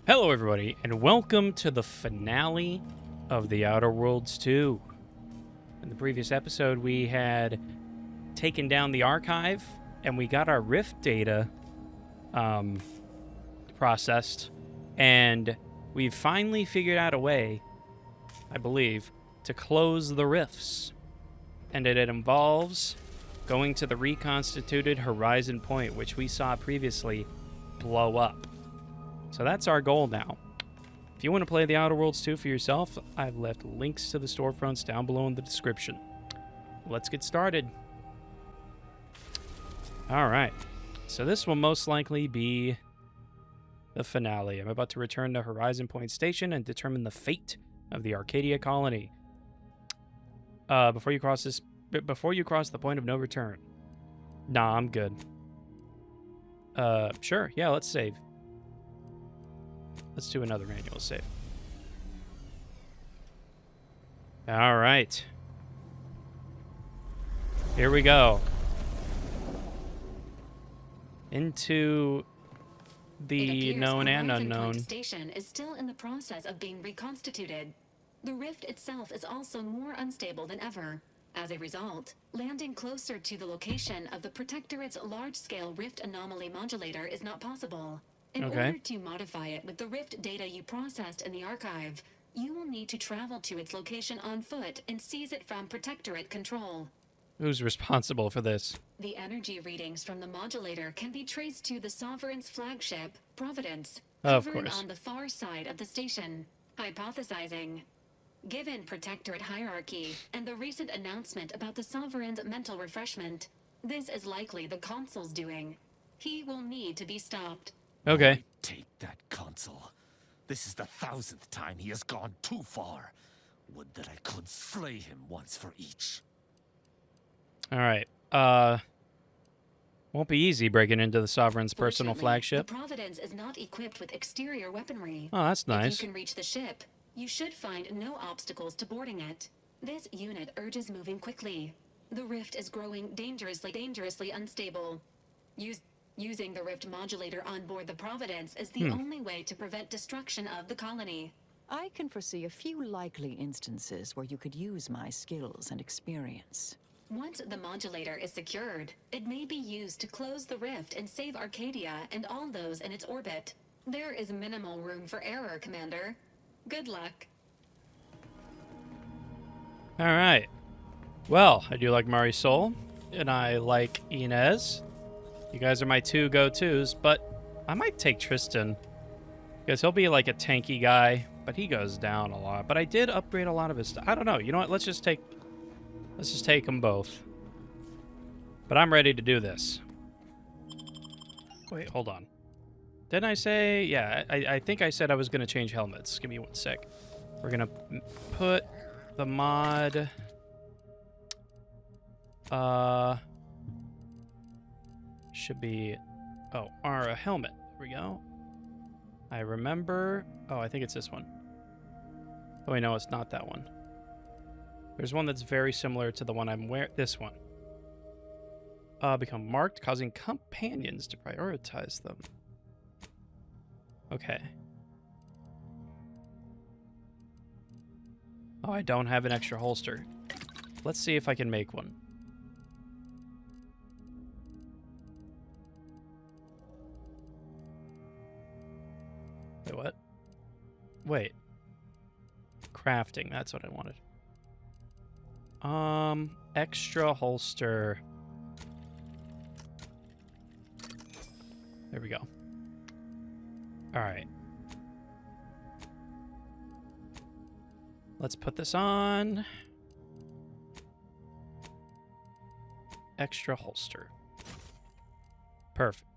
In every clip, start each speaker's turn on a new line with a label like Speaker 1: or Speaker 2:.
Speaker 1: Hello, everybody, and welcome to the finale of The Outer Worlds 2. In the previous episode, we had taken down the archive, and we got our Rift data processed, and we've finally figured out a way, I believe, to close the rifts. And it involves going to the reconstituted Horizon Point, which we saw previously blow up. So that's our goal now. If you want to play The Outer Worlds 2 for yourself, I've left links to the storefronts down below in the description. Let's get started. Alright, so this will most likely be the finale. I'm about to return to Horizon Point Station and determine the fate of the Arcadia colony. Before you cross the point of no return. Nah, I'm good. Sure, yeah, let's save. Let's do another manual save. All right. Here we go. Into the known and unknown.
Speaker 2: The station is still in the process of being reconstituted. The rift itself is also more unstable than ever. As a result, landing closer to the location of the Protectorate's large-scale rift anomaly modulator is not possible. In order to modify it with the rift data you processed in the archive, you will need to travel to its location on foot and seize it from Protectorate control.
Speaker 1: Who's responsible for this?
Speaker 2: The energy readings from the modulator can be traced to the Sovereign's flagship, Providence, hovering on the far side of the station. Hypothesizing. Given Protectorate hierarchy and the recent announcement about the Sovereign's mental refreshment, this is likely the Consul's doing. He will need to be stopped.
Speaker 1: Okay.
Speaker 3: Take that Consul. This is the 1000th time he has gone too far. Would that I could slay him once for each.
Speaker 1: All right. Won't be easy breaking into the Sovereign's personal flagship.
Speaker 2: The Providence is not equipped with exterior weaponry.
Speaker 1: Oh, that's nice.
Speaker 2: If you can reach the ship, you should find no obstacles to boarding it. This unit urges moving quickly. The rift is growing dangerously unstable. Using the rift modulator on board the Providence is the only way to prevent destruction of the colony.
Speaker 4: I can foresee a few likely instances where you could use my skills and experience.
Speaker 2: Once the modulator is secured, it may be used to close the rift and save Arcadia and all those in its orbit. There is minimal room for error, Commander. Good luck.
Speaker 1: All right. Well, I do like Marisol, and I like Inez. You guys are my two go-tos, but I might take Tristan. Because he'll be like a tanky guy, but he goes down a lot. But I did upgrade a lot of his stuff. I don't know. You know what? Let's just take them both. But I'm ready to do this. Wait, hold on. Didn't I say... Yeah, I think I said I was going to change helmets. Give me one sec. We're going to put the mod... should be... Oh, our helmet. There we go. I remember... Oh, I think it's this one. Oh, wait, no, it's not that one. There's one that's very similar to the one I'm wearing. This one. Become marked, causing companions to prioritize them. Okay. Oh, I don't have an extra holster. Let's see if I can make one. Wait, what? Wait. Crafting, that's what I wanted. Extra holster. There we go. Alright. Let's put this on. Extra holster. Perfect.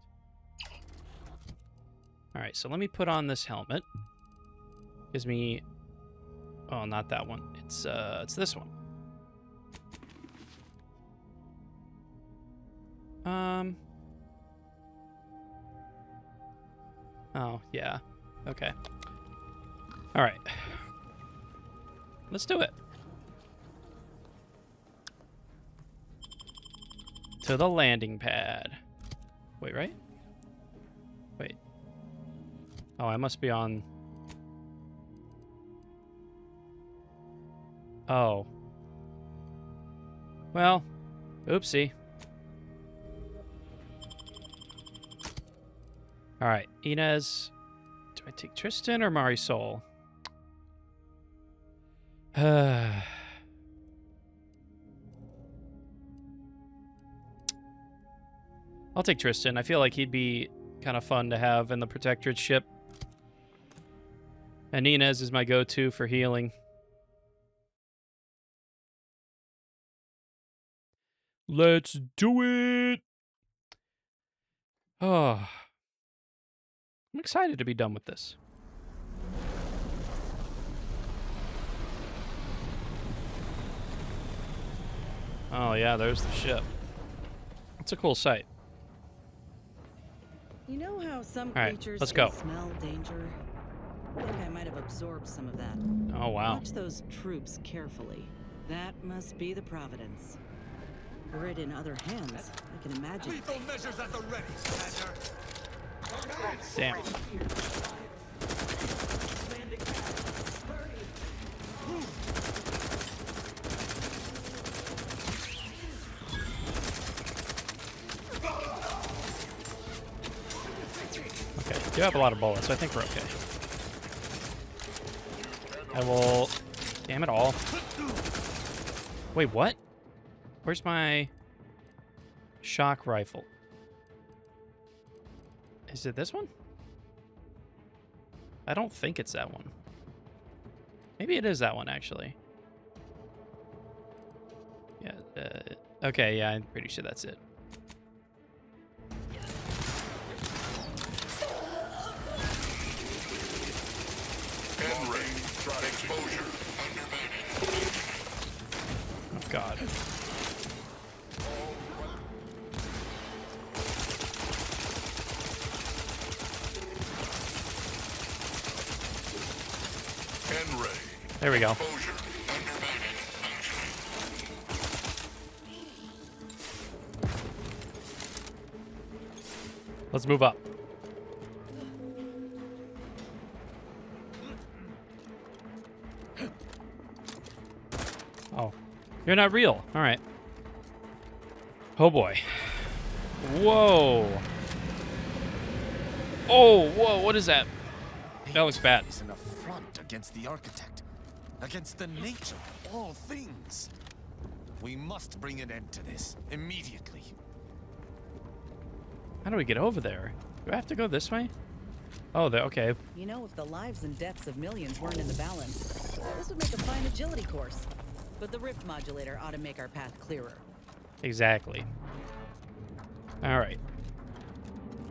Speaker 1: Alright, so let me put on this helmet. Gives me... Oh, not that one. It's this one. Oh, yeah. Okay. Alright. Let's do it. To the landing pad. Wait, right? Wait. Oh, I must be on... Oh. Well, oopsie. Alright, Inez. Do I take Tristan or Marisol? I'll take Tristan. I feel like he'd be kind of fun to have in the Protectorate ship. And Inez is my go-to for healing. Let's do it! Oh. I'm excited to be done with this. Oh yeah, there's the ship. It's a cool sight.
Speaker 5: You know how some
Speaker 1: All right,
Speaker 5: creatures
Speaker 1: let's
Speaker 5: can
Speaker 1: go.
Speaker 5: smell danger? I think I might have absorbed some of that.
Speaker 1: Oh wow.
Speaker 5: Watch those troops carefully. That must be the Providence. Were it in other hands, I can imagine.
Speaker 3: Lethal measures at the ready, Commander.
Speaker 1: Damn. Okay, you have a lot of bullets, so I think we're okay. I will... Damn it all. Wait, what? Where's my shock rifle? Is it this one? I don't think it's that one. Maybe it is that one, actually. Yeah, okay, yeah, I'm pretty sure that's it.
Speaker 6: Exposure.
Speaker 1: Oh, God. There we go. Let's move up. Oh, you're not real. All right. Oh boy. Whoa. Oh, whoa, what is that? That looks bad.
Speaker 3: It's an affront against the architect, against the nature of all things. We must bring an end to this immediately.
Speaker 1: How do we get over there? Do I have to go this way? Oh, okay.
Speaker 5: You know, if the lives and deaths of millions weren't in the balance, this would make a fine agility course. But the rift modulator ought to make our path clearer.
Speaker 1: Exactly. All right.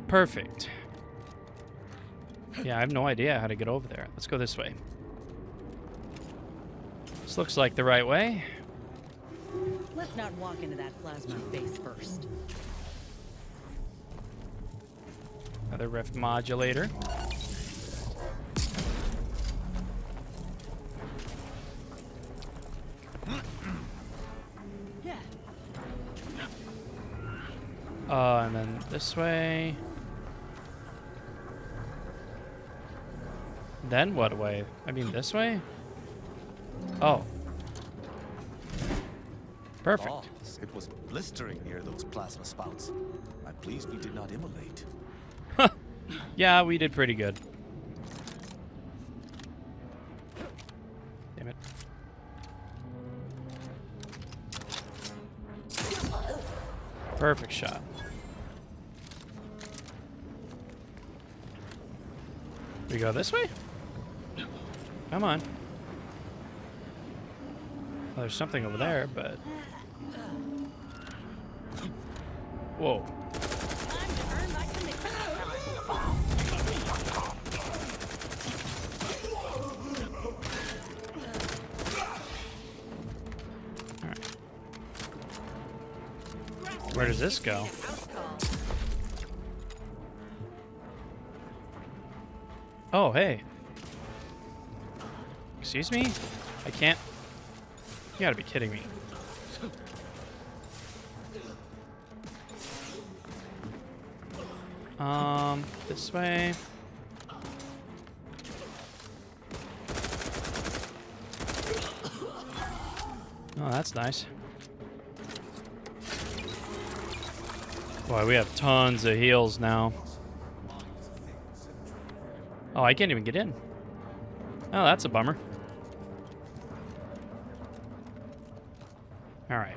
Speaker 1: Perfect. Yeah, I have no idea how to get over there. Let's go this way. This looks like the right way.
Speaker 5: Let's not walk into that plasma face first.
Speaker 1: Another rift modulator.
Speaker 5: Yeah.
Speaker 1: And then this way. Then what way? I mean, this way? Oh. Perfect.
Speaker 3: Balls. It was blistering near those plasma spouts. I'm pleased we did not immolate.
Speaker 1: Yeah, we did pretty good. Damn it. Perfect shot. We go this way? Come on. Well, there's something over there, but... Whoa. Alright. Where does this go? Oh, hey. Excuse me? I can't... You gotta be kidding me. This way. that's nice. Boy, we have tons of heals now. Oh, I can't even get in. Oh, that's a bummer. All right.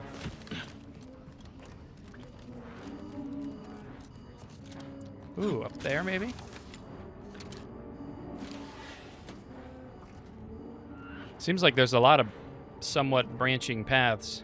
Speaker 1: Ooh, up there maybe? Seems like there's a lot of somewhat branching paths.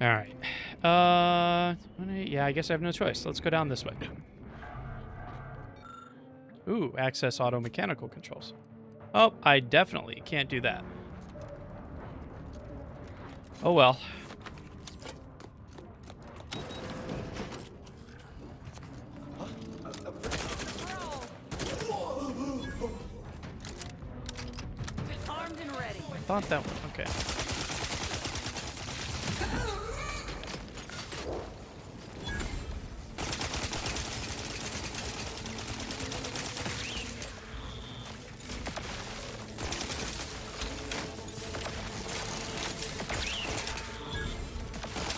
Speaker 1: All right. Yeah, I guess I have no choice. Let's go down this way. Ooh, access auto mechanical controls. Oh, I definitely can't do that. Oh well.
Speaker 5: Armed and ready.
Speaker 1: I thought that one. Okay.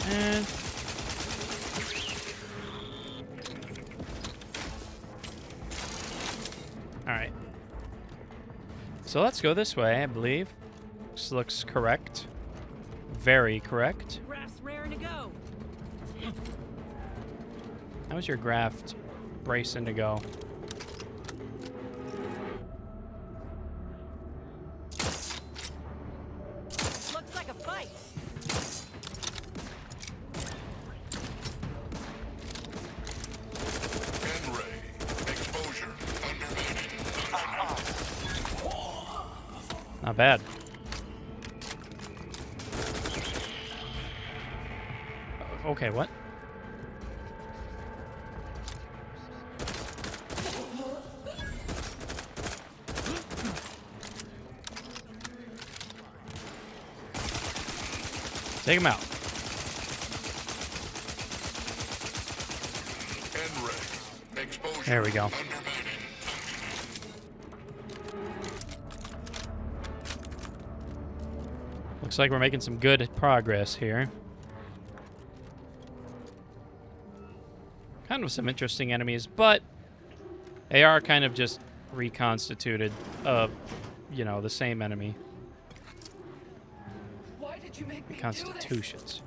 Speaker 1: And all right. So let's go this way, I believe. This looks correct. Very correct.
Speaker 5: Graph's raring to go.
Speaker 1: How's your graft bracing to go?
Speaker 5: Looks like a fight.
Speaker 1: Not bad. Okay, what? Take him out. There we go. Looks like we're making some good progress here. Kind of some interesting enemies, but they are kind of just reconstituted of, you know, the same enemy.
Speaker 6: Why did you make me
Speaker 1: Reconstitutions.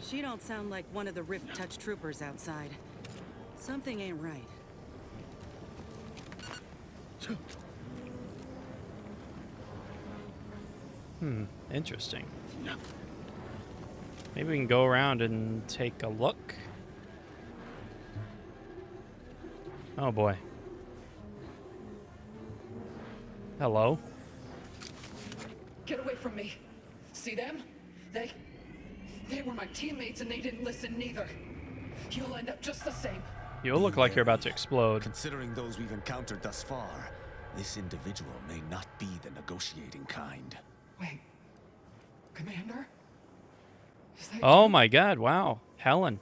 Speaker 5: She don't sound like one of the Rift Touch troopers outside. Something ain't right.
Speaker 1: Interesting. Maybe we can go around and take a look. Oh boy. Hello.
Speaker 6: Get away from me. See them? They were my teammates and they didn't listen neither. You'll end up just the same.
Speaker 1: You look like you're about to explode.
Speaker 3: Considering those we've encountered thus far, this individual may not be the negotiating kind.
Speaker 6: Wait. Commander? Is that
Speaker 1: Oh
Speaker 6: you?
Speaker 1: my god, wow. Helen.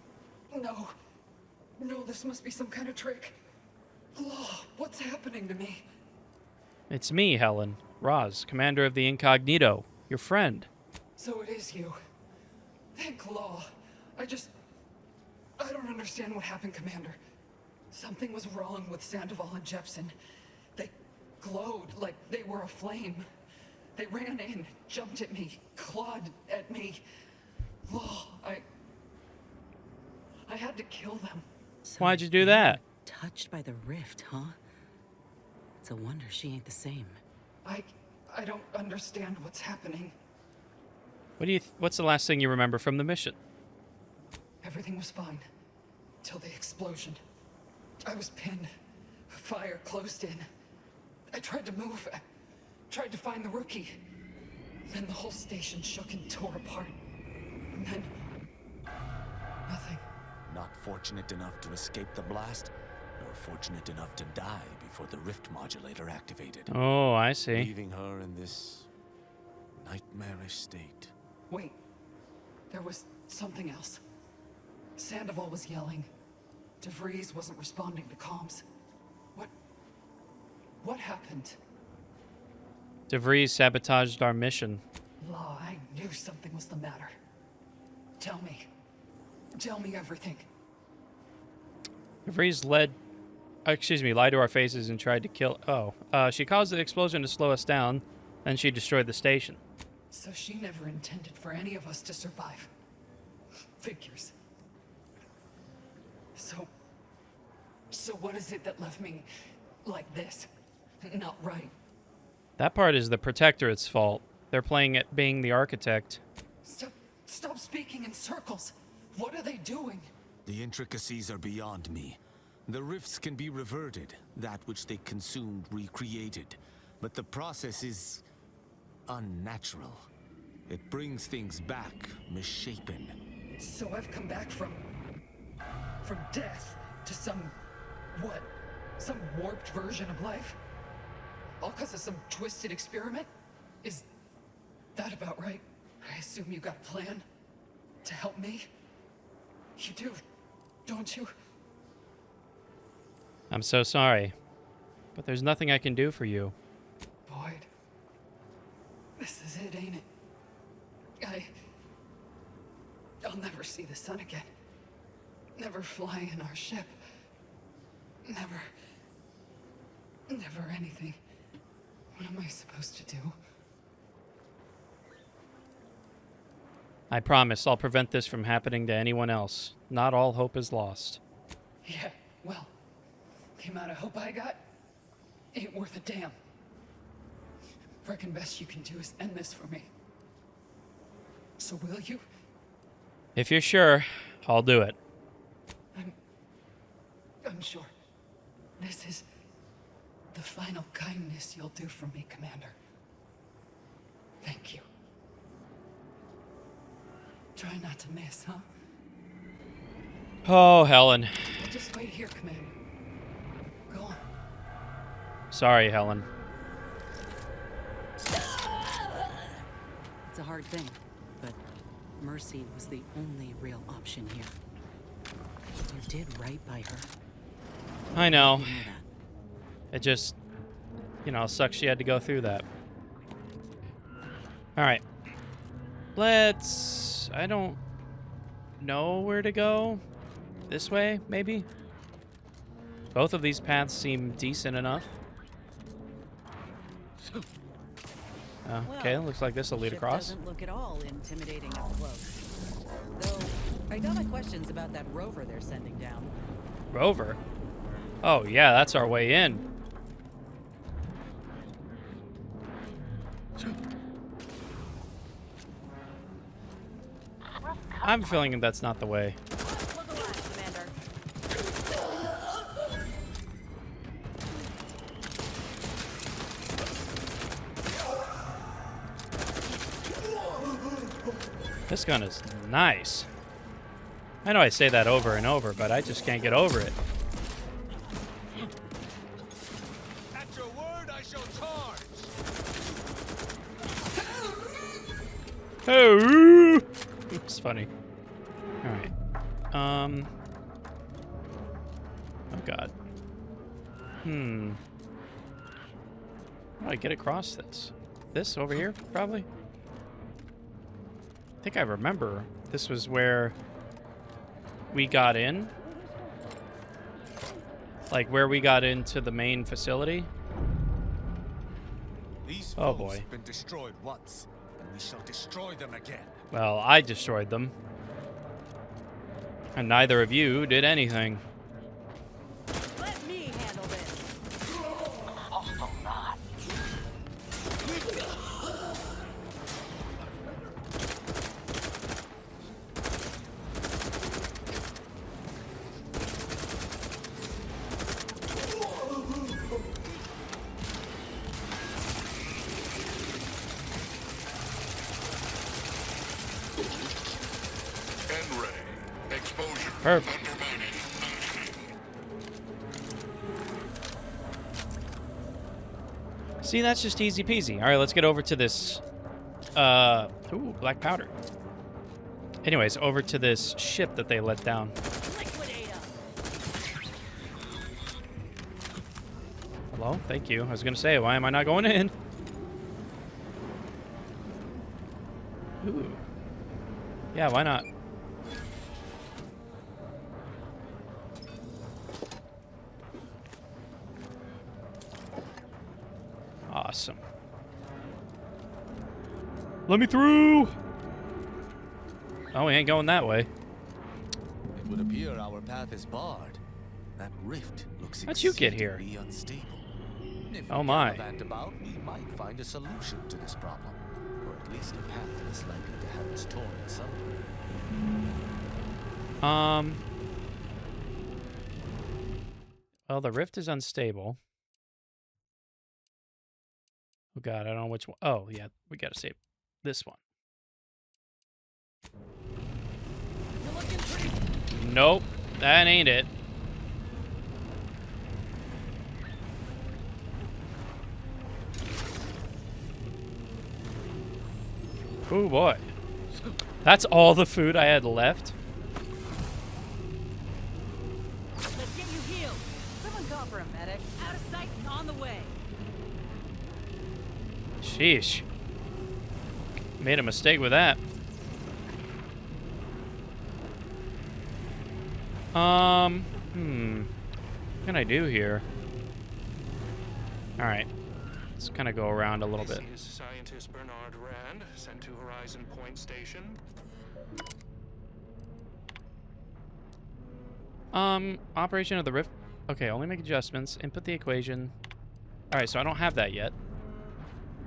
Speaker 6: No. No, this must be some kind of trick. Law, what's happening to me?
Speaker 1: It's me, Helen. Roz, commander of the Incognito. Your friend.
Speaker 6: So it is you. Thank Law. I don't understand what happened, Commander. Something was wrong with Sandoval and Jepson. They glowed like they were aflame. They ran in, jumped at me, clawed at me. Law, I had to kill them.
Speaker 1: Why'd you do that?
Speaker 5: Touched by the rift, huh? It's a wonder she ain't the same.
Speaker 6: I don't understand what's happening.
Speaker 1: What's the last thing you remember from the mission?
Speaker 6: Everything was fine. Till the explosion. I was pinned. Fire closed in. I tried to move. I tried to find the rookie. Then the whole station shook and tore apart. And then... nothing.
Speaker 3: Not fortunate enough to escape the blast, or fortunate enough to die before the rift modulator activated,
Speaker 1: Oh, I see.
Speaker 3: leaving her in this nightmarish state.
Speaker 6: Wait. There was something else. Sandoval was yelling. DeVries wasn't responding to comms. What happened?
Speaker 1: DeVries sabotaged our mission.
Speaker 6: Law, I knew something was the matter. Tell me. Tell me everything.
Speaker 1: DeVries lied to our faces and tried to kill... she caused the explosion to slow us down, then she destroyed the station.
Speaker 6: So she never intended for any of us to survive. Figures. So what is it that left me like this? Not right.
Speaker 1: That part is the Protectorate's fault. They're playing at being the architect.
Speaker 6: Stop speaking in circles. What are they doing?
Speaker 3: The intricacies are beyond me. The rifts can be reverted, that which they consumed recreated. But the process is unnatural. It brings things back, misshapen.
Speaker 6: So I've come back from death to some warped version of life? All because of some twisted experiment? Is that about right? I assume you got a plan to help me? You do, don't you?
Speaker 1: I'm so sorry, but there's nothing I can do for you.
Speaker 6: Boyd, this is it, ain't it? I'll never see the sun again. Never fly in our ship. Never anything. What am I supposed to do?
Speaker 1: I promise I'll prevent this from happening to anyone else. Not all hope is lost.
Speaker 6: Yeah, well, the amount of hope I got ain't worth a damn. Reckon best you can do is end this for me. So will you?
Speaker 1: If you're sure, I'll do it.
Speaker 6: I'm sure. This is the final kindness you'll do for me, Commander. Thank you. Try not to miss, huh?
Speaker 1: Oh, Helen.
Speaker 6: Just wait here, Commander. Go on.
Speaker 1: Sorry, Helen.
Speaker 5: It's a hard thing, but mercy was the only real option here. You did right by her.
Speaker 1: I know.
Speaker 5: You know that.
Speaker 1: It just, sucks she had to go through that. Alright. I don't know where to go. This way, maybe? Both of these paths seem decent enough. Okay, looks like this will lead
Speaker 5: Ship
Speaker 1: across.
Speaker 5: Doesn't look at all intimidating up close. Though, I got my questions about that rover they're sending down.
Speaker 1: Rover? Oh, yeah, that's our way in. I'm feeling that's not the way.
Speaker 5: Look alive, Commander.
Speaker 1: This gun is nice. I know I say that over and over, but I just can't get over it.
Speaker 3: At your word, I shall charge.
Speaker 1: Oh, it's funny. All right. Oh God. How do I get across this? This over here, probably. I think I remember this was where we got in. Like where we got into the main facility.
Speaker 3: These
Speaker 1: Oh,
Speaker 3: foes
Speaker 1: boy.
Speaker 3: have been destroyed once, and we shall destroy them again.
Speaker 1: Well, I destroyed them. And neither of you did anything.
Speaker 5: Let me handle this.
Speaker 7: N-ray. Exposure.
Speaker 1: Perfect.
Speaker 7: Undermining.
Speaker 1: See, that's just easy peasy. All right, let's get over to this. Ooh, black powder. Anyways, over to this ship that they let down. Hello? Thank you. I was gonna say, why am I not going in? Ooh. Yeah, why not? Awesome. Let me through! Oh, we ain't going that way.
Speaker 3: It would appear our path is barred. That rift looks
Speaker 1: How'd you get here?
Speaker 3: exceedingly unstable. If
Speaker 1: Oh
Speaker 3: we
Speaker 1: my.
Speaker 3: gallivant about, we might find a solution to this problem. Or at least a path less likely to have us torn asunder.
Speaker 1: Well, the rift is unstable. Oh god, I don't know which one. Oh, yeah, we gotta save this one. Nope, that ain't it. Oh boy. That's all the food I had left?
Speaker 5: Let's get you healed. Someone call for a medic. Out of sight and on the way.
Speaker 1: Sheesh. Made a mistake with that. What can I do here? Alright. Let's kind of go around a little bit.
Speaker 7: This is scientist Bernard Rand, sent to Horizon Point Station.
Speaker 1: Operation of the rift. Okay, only make adjustments. Input the equation. Alright, so I don't have that yet.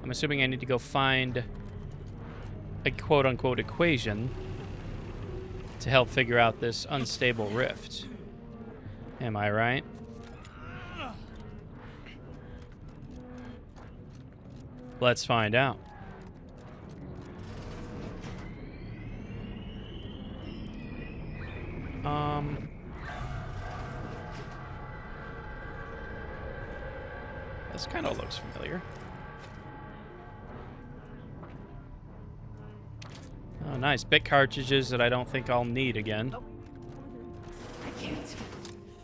Speaker 1: I'm assuming I need to go find a quote-unquote equation to help figure out this unstable rift. Am I right? Let's find out. This kind of looks familiar. Oh, nice. Bit cartridges that I don't think I'll need again.
Speaker 6: I can't.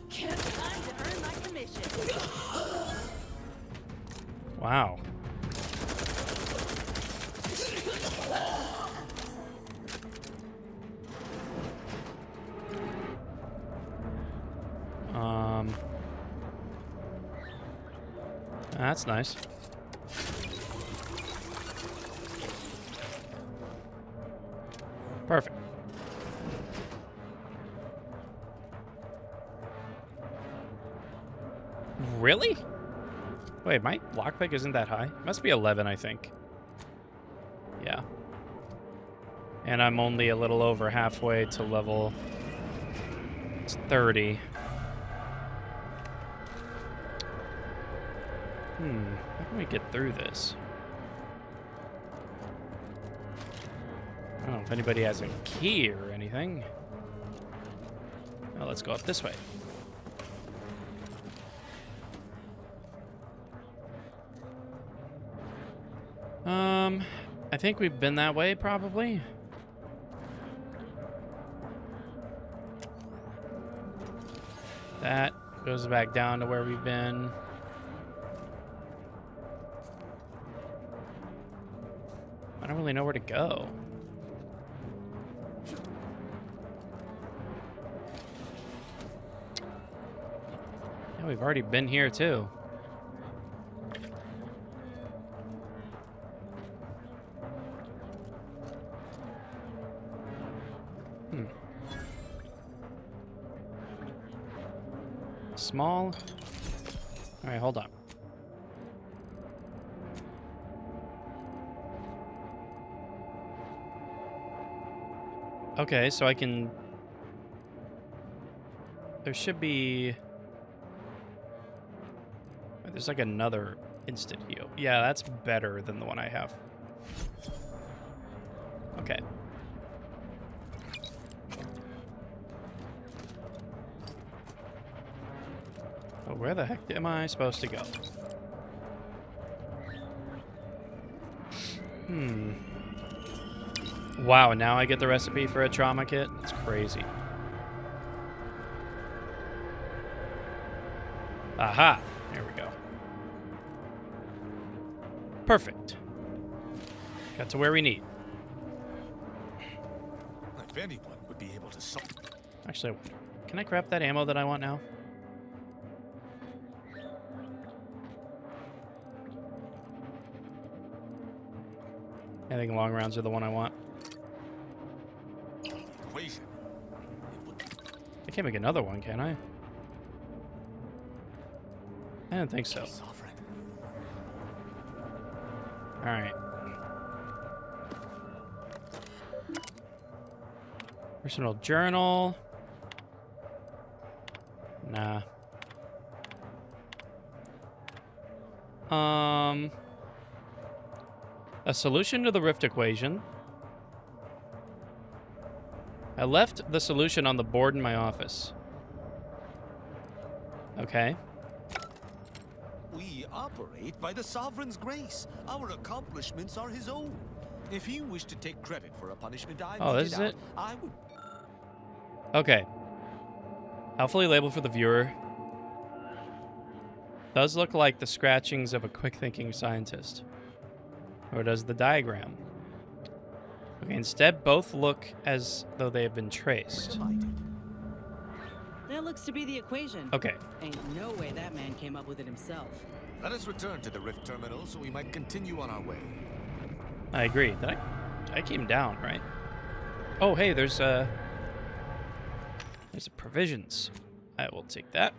Speaker 5: Time to earn my commission.
Speaker 1: Wow. That's nice. Perfect. Really? Wait, my lockpick isn't that high? Must be 11, I think. Yeah. And I'm only a little over halfway to level 30. How can we get through this? I don't know if anybody has a key or anything. Well, let's go up this way. I think we've been that way, probably. That goes back down to where we've been. I don't really know where to go. Yeah, we've already been here too. Small. All right, hold on. Okay, so I can... There should be... There's like another instant heal. Yeah, that's better than the one I have. Okay. Oh, where the heck am I supposed to go? Wow, now I get the recipe for a trauma kit? It's crazy. Aha! There we go. Perfect. Got to where we need.
Speaker 3: If anyone would be able to solve.
Speaker 1: Actually, I wonder, can I craft that ammo that I want now? I think long rounds are the one I want.
Speaker 3: Equation.
Speaker 1: I can't make another one, can I? I don't think so.
Speaker 3: Sovereign.
Speaker 1: Alright. Personal journal. Nah. A solution to the rift equation. I left the solution on the board in my office. Okay.
Speaker 3: We operate by the Sovereign's grace. Our accomplishments are his own. If he wished to take credit for a punishment I
Speaker 1: Oh,
Speaker 3: meted
Speaker 1: this is
Speaker 3: out,
Speaker 1: it?
Speaker 3: I would.
Speaker 1: Okay. Helpfully labeled for the viewer. Does look like the scratchings of a quick-thinking scientist. Or does the diagram? Okay, instead, both look as though they have been traced.
Speaker 3: Delighted.
Speaker 5: That looks to be the equation.
Speaker 1: Okay.
Speaker 5: Ain't no way that man came up with it himself.
Speaker 3: Let us return to the Rift Terminal so we might continue on our way.
Speaker 1: I agree. I came down, right? Oh, hey, there's a provisions. I will take that.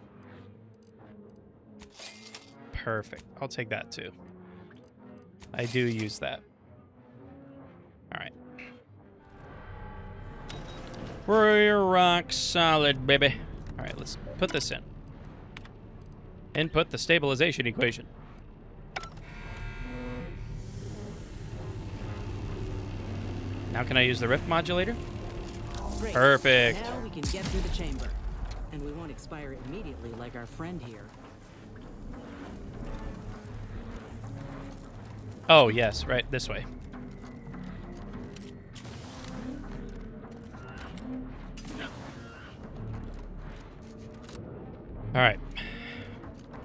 Speaker 1: Perfect. I'll take that too. I do use that. All right. We're rock solid, baby. All right, let's put this in. Input the stabilization equation. Now can I use the rift modulator?
Speaker 5: Great.
Speaker 1: Perfect.
Speaker 5: Now we can get through the chamber. And we won't expire immediately like our friend here.
Speaker 1: Oh, yes, right, this way. All right.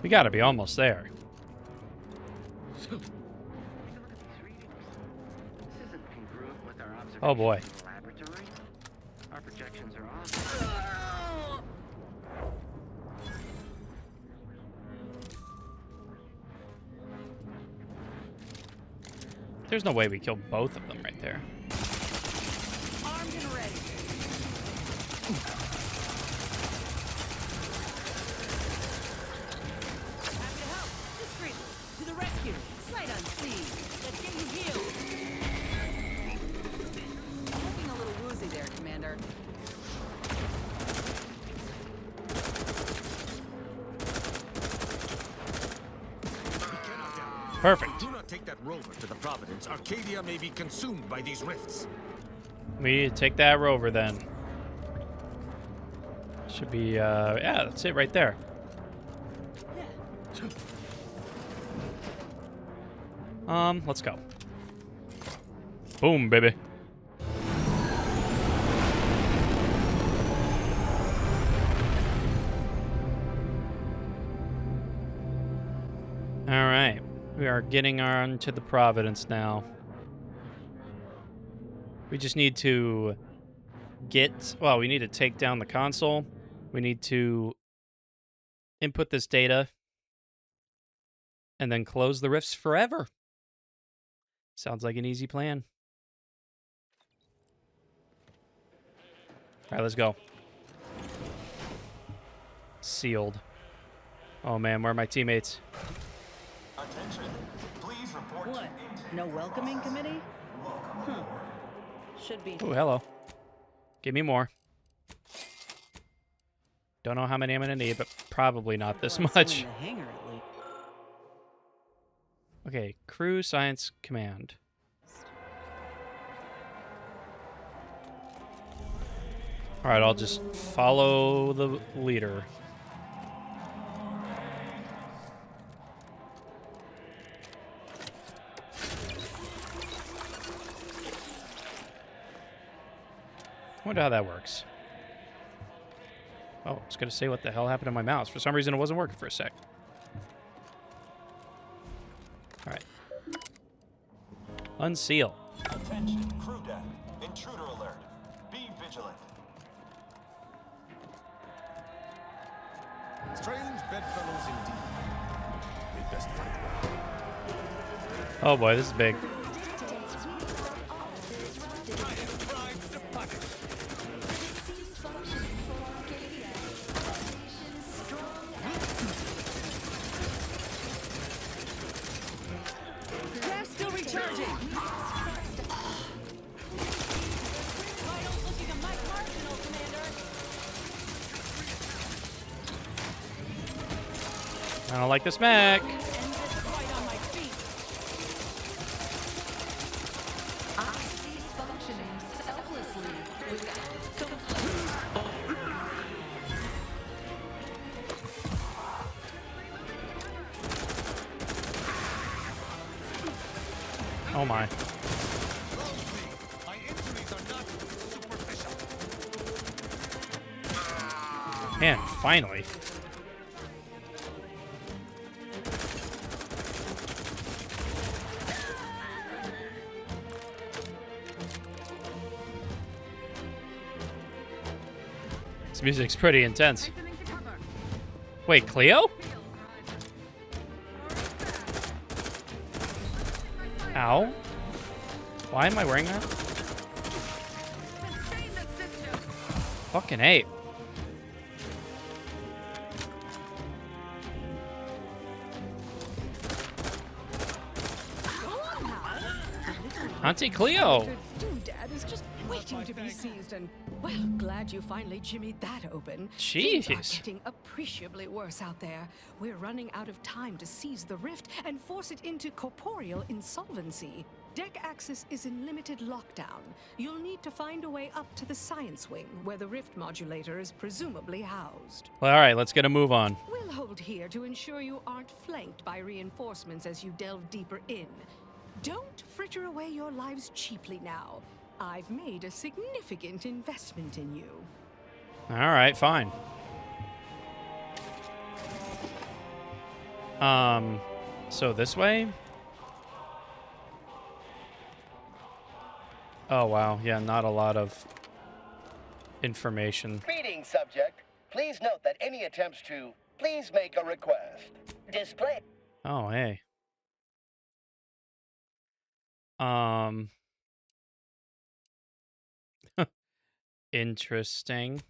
Speaker 1: We gotta be almost there. Oh boy.
Speaker 8: Our projections are off.
Speaker 1: There's no way we killed both of them right there.
Speaker 5: Armed and ready. Happy to help. Discreetly. To the rescue. Sight unseen. Let's get you healed. Looking a little woozy there, Commander.
Speaker 1: Perfect.
Speaker 3: Do not take that rover to the Providence. Arcadia may be consumed by these rifts.
Speaker 1: We need to take that rover then. Should be, yeah, that's it right there. Let's go. Boom, baby. All right. We are getting on to the Providence now. We just need to we need to take down the console. We need to input this data and then close the rifts forever. Sounds like an easy plan. All right, let's go. Sealed. Oh man, where are my teammates?
Speaker 9: Attention. Please report
Speaker 5: What? No welcoming committee? Huh. Should be.
Speaker 1: Oh, hello. Give me more. Don't know how many I'm gonna need, but probably not this
Speaker 5: Let's
Speaker 1: much.
Speaker 5: go in the hangar at least.
Speaker 1: Okay, Crew Science Command. All right, I'll just follow the leader. Wonder how that works. Oh, I was gonna say what the hell happened to my mouse. For some reason, it wasn't working for a sec. All right. Unseal.
Speaker 9: Attention, crew deck. Intruder alert. Be vigilant.
Speaker 3: Strange bedfellows indeed. We'd best fight well.
Speaker 1: Oh boy, this is big.
Speaker 5: They're still recharging.
Speaker 1: I don't like this mech. Oh my.
Speaker 3: My injuries are not superficial.
Speaker 1: Man, finally. This music's pretty intense. Wait, Cleo? Ow. Why am I wearing that? Fucking ape. Auntie Cleo.
Speaker 10: Dad is just waiting to be seized, and well, glad you finally jimmied that open.
Speaker 1: Jeez.
Speaker 10: Things are getting appreciably worse out there. We're running out of time to seize the rift and force it into corporeal insolvency. Deck access is in limited lockdown. You'll need to find a way up to the science wing, where the rift modulator is presumably housed.
Speaker 1: Well, all right, let's get a move on.
Speaker 10: We'll hold here to ensure you aren't flanked by reinforcements as you delve deeper in. Don't fritter away your lives cheaply now. I've made a significant investment in you.
Speaker 1: All right, fine. So this way? Oh, wow. Yeah, not a lot of information.
Speaker 11: Greetings, subject. Please note that any attempts to please make a request. Display.
Speaker 1: Oh, hey. Interesting.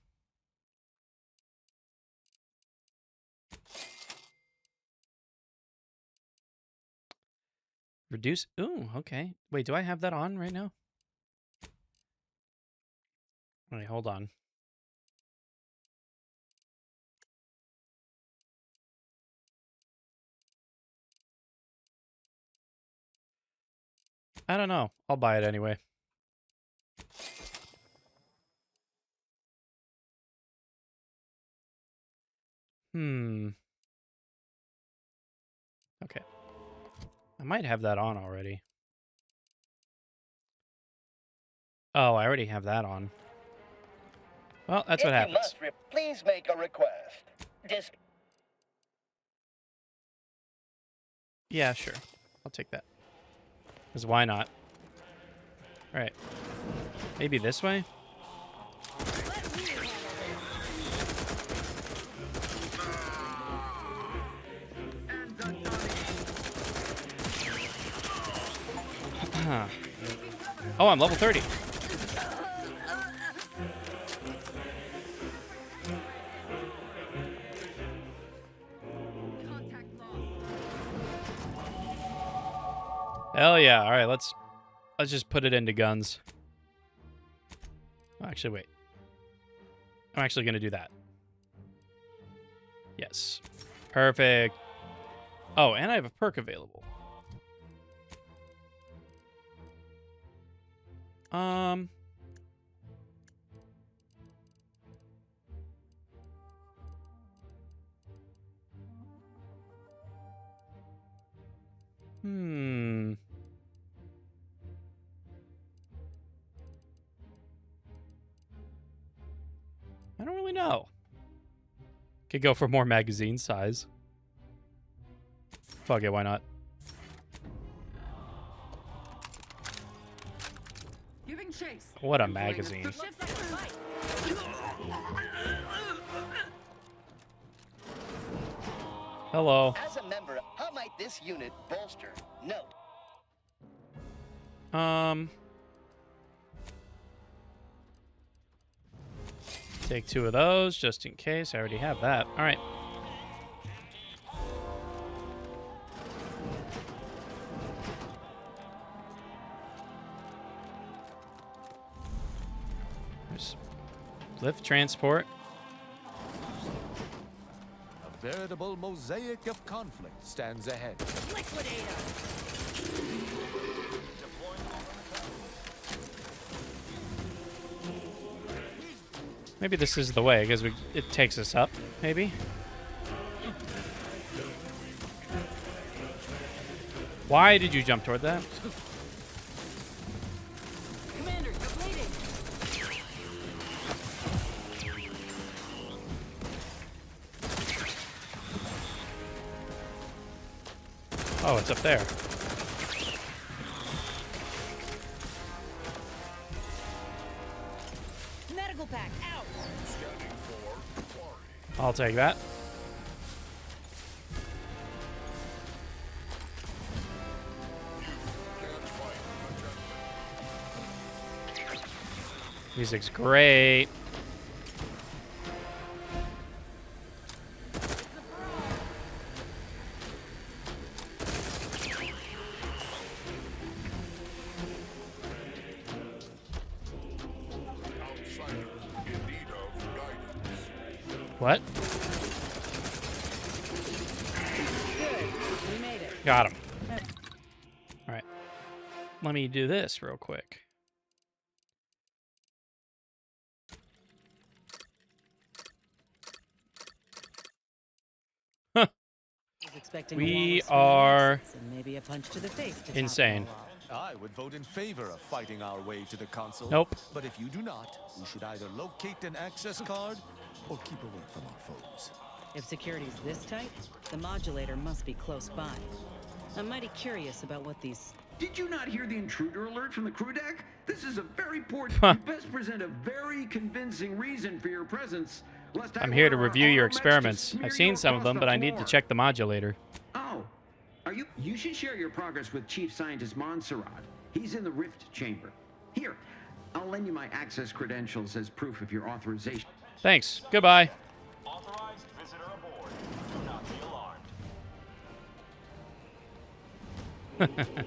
Speaker 1: Reduce. Ooh, okay. Wait, do I have that on right now? Wait, hold on. I don't know. I'll buy it anyway. Okay. I might have that on already. Oh, I already have that on. Well, that's what happens.
Speaker 11: Please make a request.
Speaker 1: Yeah, sure. I'll take that. Because why not? Alright. Maybe this way? Oh, I'm level 30. Hell yeah. All right, let's just put it into guns. Oh, actually, wait. I'm actually going to do that. Yes. Perfect. Oh, and I have a perk available. Could go for more magazine size. Fuck it, why not?
Speaker 6: Giving chase.
Speaker 1: What a magazine. Hello.
Speaker 11: As a member, how might this unit bolster? Note.
Speaker 1: Take 2 of those just in case. I already have that. All right. There's lift transport.
Speaker 3: A veritable mosaic of conflict stands ahead.
Speaker 1: Maybe this is the way, because it takes us up, maybe? Why did you jump toward that?
Speaker 5: Commander, you're bleeding.
Speaker 1: Oh, it's up there.
Speaker 5: Medical pack out.
Speaker 1: I'll take that. Music's great. What?
Speaker 5: Good. We made it.
Speaker 1: Got him. All right. Let me do this real quick. Huh. We are
Speaker 5: maybe a punch to the face to
Speaker 1: insane.
Speaker 3: I would vote in favor of fighting our way to the console.
Speaker 1: Nope.
Speaker 3: But if you do not, we should either locate an access card or keep away from our foes.
Speaker 5: If security's this tight, the modulator must be close by. I'm mighty curious about what these...
Speaker 12: Did you not hear the intruder alert from the crew deck? This is a very important...
Speaker 1: Huh.
Speaker 12: You best present a very convincing reason for your presence. Lest I
Speaker 1: I'm here to
Speaker 12: order
Speaker 1: review
Speaker 12: our
Speaker 1: your
Speaker 12: mechs to
Speaker 1: experiments.
Speaker 12: smear
Speaker 1: I've
Speaker 12: you
Speaker 1: seen some of
Speaker 12: across
Speaker 1: them,
Speaker 12: the
Speaker 1: but I need to
Speaker 12: floor.
Speaker 1: check the modulator.
Speaker 12: Oh, are you? You should share your progress with Chief Scientist Montserrat. He's in the Rift Chamber. Here, I'll lend you my access credentials as proof of your authorization.
Speaker 1: Thanks. Goodbye.
Speaker 9: Authorized visitor aboard. Do not be alarmed.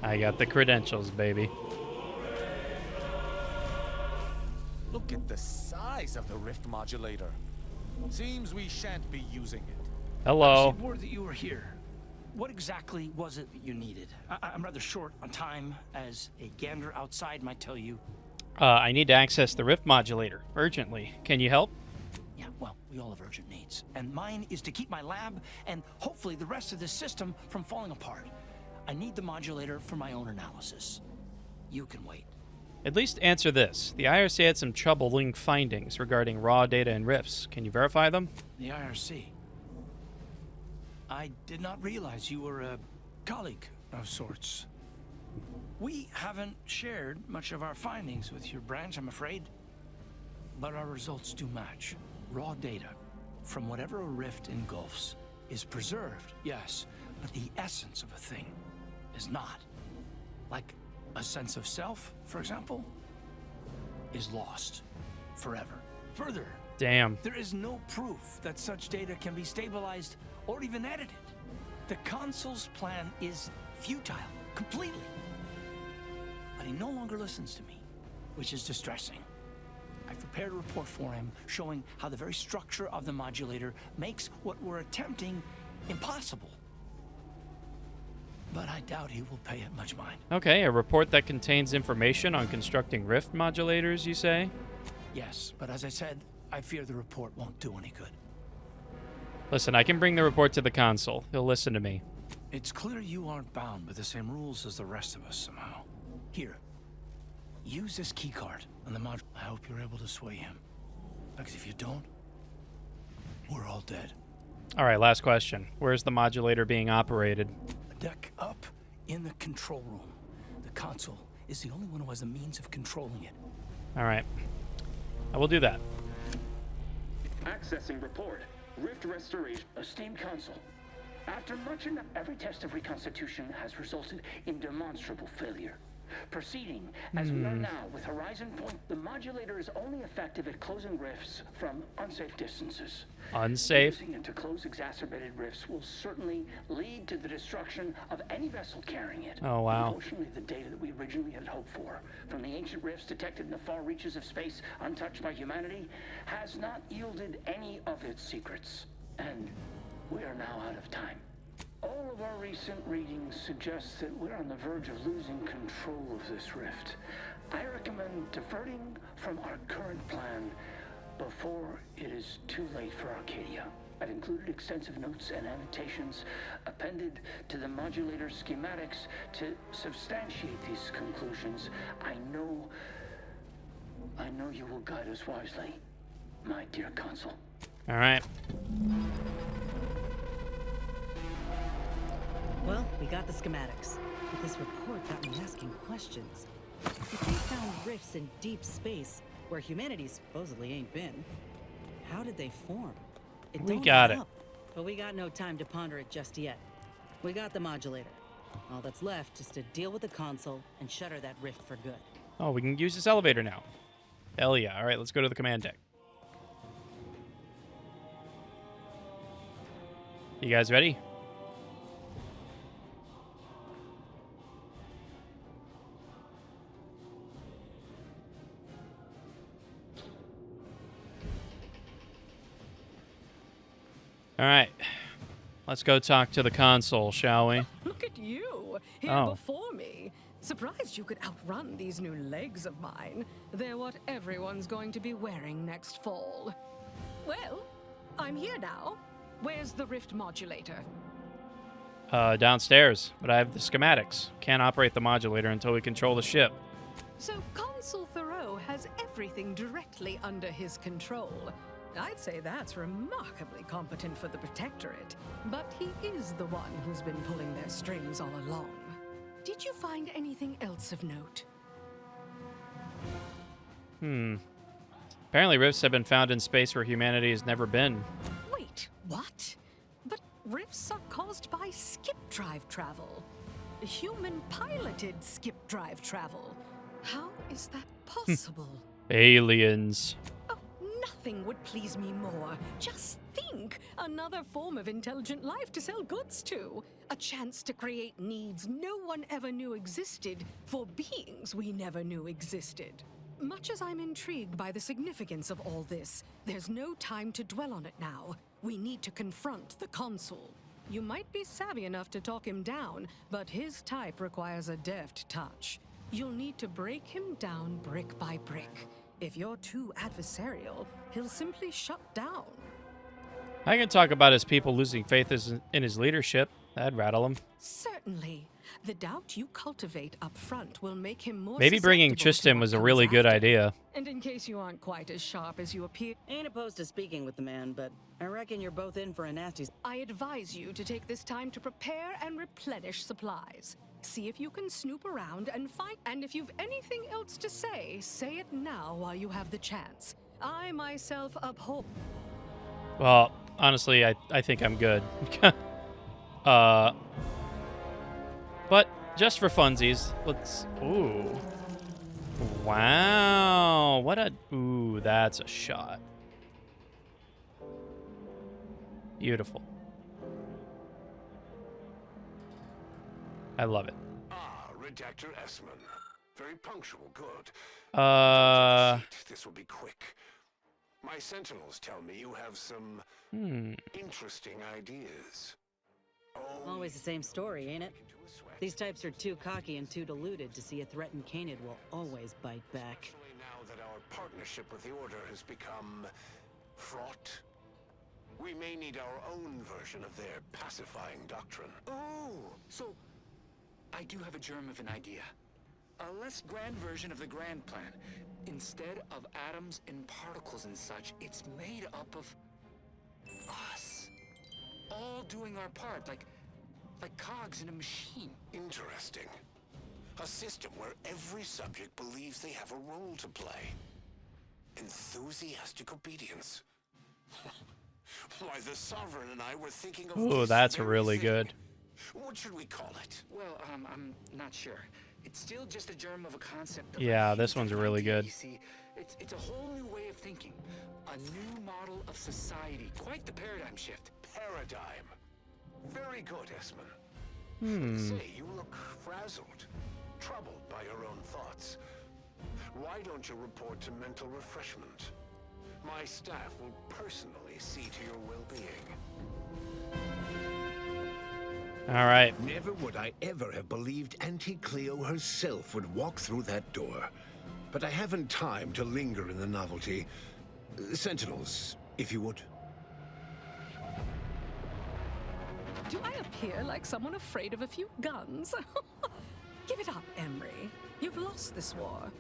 Speaker 1: I got the credentials, baby.
Speaker 3: Look at the size of the Rift modulator. Seems we shan't be using it.
Speaker 1: Hello.
Speaker 13: I word that you were here. What exactly was it that you needed? I'm rather short on time, as a gander outside might tell you.
Speaker 1: I need to access the Rift modulator urgently. Can you help?
Speaker 13: Yeah, well, we all have urgent needs. And mine is to keep my lab and hopefully the rest of this system from falling apart. I need the modulator for my own analysis. You can wait.
Speaker 1: At least answer this. The IRC had some troubling findings regarding raw data and rifts. Can you verify them?
Speaker 13: The IRC. I did not realize you were a colleague of sorts. We haven't shared much of our findings with your branch, I'm afraid. But our results do match. Raw data from whatever a rift engulfs is preserved, yes, but the essence of a thing is not. Like a sense of self, for example, is lost forever. Further,
Speaker 1: damn,
Speaker 13: there is no proof that such data can be stabilized or even edited. The consul's plan is futile, completely. But he no longer listens to me, which is distressing. I've prepared a report for him showing how the very structure of the modulator makes what we're attempting impossible. But I doubt he will pay it much mind.
Speaker 1: Okay, a report that contains information on constructing Rift modulators, you say?
Speaker 13: Yes, but as I said, I fear the report won't do any good.
Speaker 1: Listen, I can bring the report to the consul. He'll listen to me.
Speaker 13: It's clear you aren't bound by the same rules as the rest of us somehow. Here, use this keycard on the module. I hope you're able to sway him. Because if you don't, we're all dead.
Speaker 1: All right, last question. Where's the modulator being operated?
Speaker 13: A deck up in the control room. The console is the only one who has the means of controlling it.
Speaker 1: All right. I will do that.
Speaker 14: Accessing report. Rift restoration. Esteemed console. After much and every test of reconstitution has resulted in demonstrable failure. Proceeding as we are now with Horizon Point, the modulator is only effective at closing rifts from unsafe distances.
Speaker 1: Unsafe?
Speaker 14: Using it to close exacerbated rifts will certainly lead to the destruction of any vessel carrying it.
Speaker 1: Oh, wow.
Speaker 14: Unfortunately, the data that we originally had hoped for from the ancient rifts detected in the far reaches of space untouched by humanity has not yielded any of its secrets. And we are now out of time. All of our recent readings suggest that we're on the verge of losing control of this rift. I recommend diverting from our current plan before it is too late for Arcadia. I've included extensive notes and annotations appended to the modulator schematics to substantiate these conclusions. I know you will guide us wisely, my dear Consul.
Speaker 1: All right.
Speaker 5: Well, we got the schematics, but this report got me asking questions. If they found rifts in deep space where humanity supposedly ain't been, how did they form?
Speaker 1: We
Speaker 5: don't
Speaker 1: got
Speaker 5: add
Speaker 1: it.
Speaker 5: up. But we got no time to ponder it just yet. We got the modulator. All that's left is to deal with the console and shutter that rift for good.
Speaker 1: Oh, we can use this elevator now. Hell yeah. All right, let's go to the command deck. You guys ready? All right. Let's go talk to the console, shall we?
Speaker 10: Look at you, here
Speaker 1: Oh.
Speaker 10: before me. Surprised you could outrun these new legs of mine. They're what everyone's going to be wearing next fall. Well, I'm here now. Where's the rift modulator?
Speaker 1: Downstairs, but I have the schematics. Can't operate the modulator until we control the ship.
Speaker 10: So Consul Thoreau has everything directly under his control. I'd say that's remarkably competent for the Protectorate, but he is the one who's been pulling their strings all along. Did you find anything else of note?
Speaker 1: Apparently rifts have been found in space where humanity has never been.
Speaker 10: Wait, what? But rifts are caused by skip drive travel. Human-piloted skip drive travel. How is that possible?
Speaker 1: Aliens.
Speaker 10: Nothing would please me more. Just think, another form of intelligent life to sell goods to. A chance to create needs no one ever knew existed for beings we never knew existed. Much as I'm intrigued by the significance of all this, there's no time to dwell on it now. We need to confront the Consul. You might be savvy enough to talk him down, but his type requires a deft touch. You'll need to break him down brick by brick. If you're too adversarial, he'll simply shut down.
Speaker 1: I can talk about his people losing faith in his leadership. That'd rattle him.
Speaker 10: Certainly. The doubt you cultivate up front will make him more
Speaker 1: Maybe bringing
Speaker 10: susceptible to
Speaker 1: Tristan
Speaker 10: what
Speaker 1: was a
Speaker 10: comes
Speaker 1: really good
Speaker 10: after.
Speaker 1: idea.
Speaker 10: And in case you aren't quite as sharp as you appear,
Speaker 5: Ain't opposed to speaking with the man, but I reckon you're both in for a nasty...
Speaker 10: I advise you to take this time to prepare and replenish supplies. See if you can snoop around and find... And if you've anything else to say it now while you have the chance. I myself abhor...
Speaker 1: Well, honestly, I think I'm good. But just for funsies, let's... Ooh. Wow. What a... Ooh, that's a shot. Beautiful. I love it.
Speaker 7: Ah, Redactor Esmond. Very punctual, good. This will be quick. My sentinels tell me you have some interesting ideas.
Speaker 5: Always the same story, ain't it? These types are too cocky and too deluded to see a threat in Canid will always bite back.
Speaker 7: Now that our partnership with the Order has become fraught, we may need our own version of their pacifying doctrine.
Speaker 15: Oh, so I do have a germ of an idea. A less grand version of the grand plan. Instead of atoms and particles and such, it's made up of us. all doing our part, like cogs in a machine.
Speaker 7: Interesting. A system where every subject believes they have a role to play. Enthusiastic obedience. Why, the Sovereign and I were thinking of
Speaker 1: Ooh,
Speaker 7: this
Speaker 1: that's
Speaker 7: very
Speaker 1: really
Speaker 7: thing.
Speaker 1: good.
Speaker 7: What should we call it?
Speaker 15: Well, I'm not sure. It's still just a germ of a concept. Of
Speaker 1: Yeah,
Speaker 15: a
Speaker 1: this
Speaker 15: huge
Speaker 1: one's really
Speaker 15: idea,
Speaker 1: good.
Speaker 15: You see, it's a whole new way of thinking, a new model of society. Quite the paradigm shift.
Speaker 7: Paradigm. Very good, Esmond.
Speaker 1: Hmm.
Speaker 7: Say, you look frazzled, troubled by your own thoughts. Why don't you report to mental refreshment? My staff will personally see to your well-being.
Speaker 1: All right.
Speaker 16: Never would I ever have believed Auntie Cleo herself would walk through that door. But I haven't time to linger in the novelty. Sentinels, if you would.
Speaker 10: Do I appear like someone afraid of a few guns? Give it up, Emery. You've lost this war.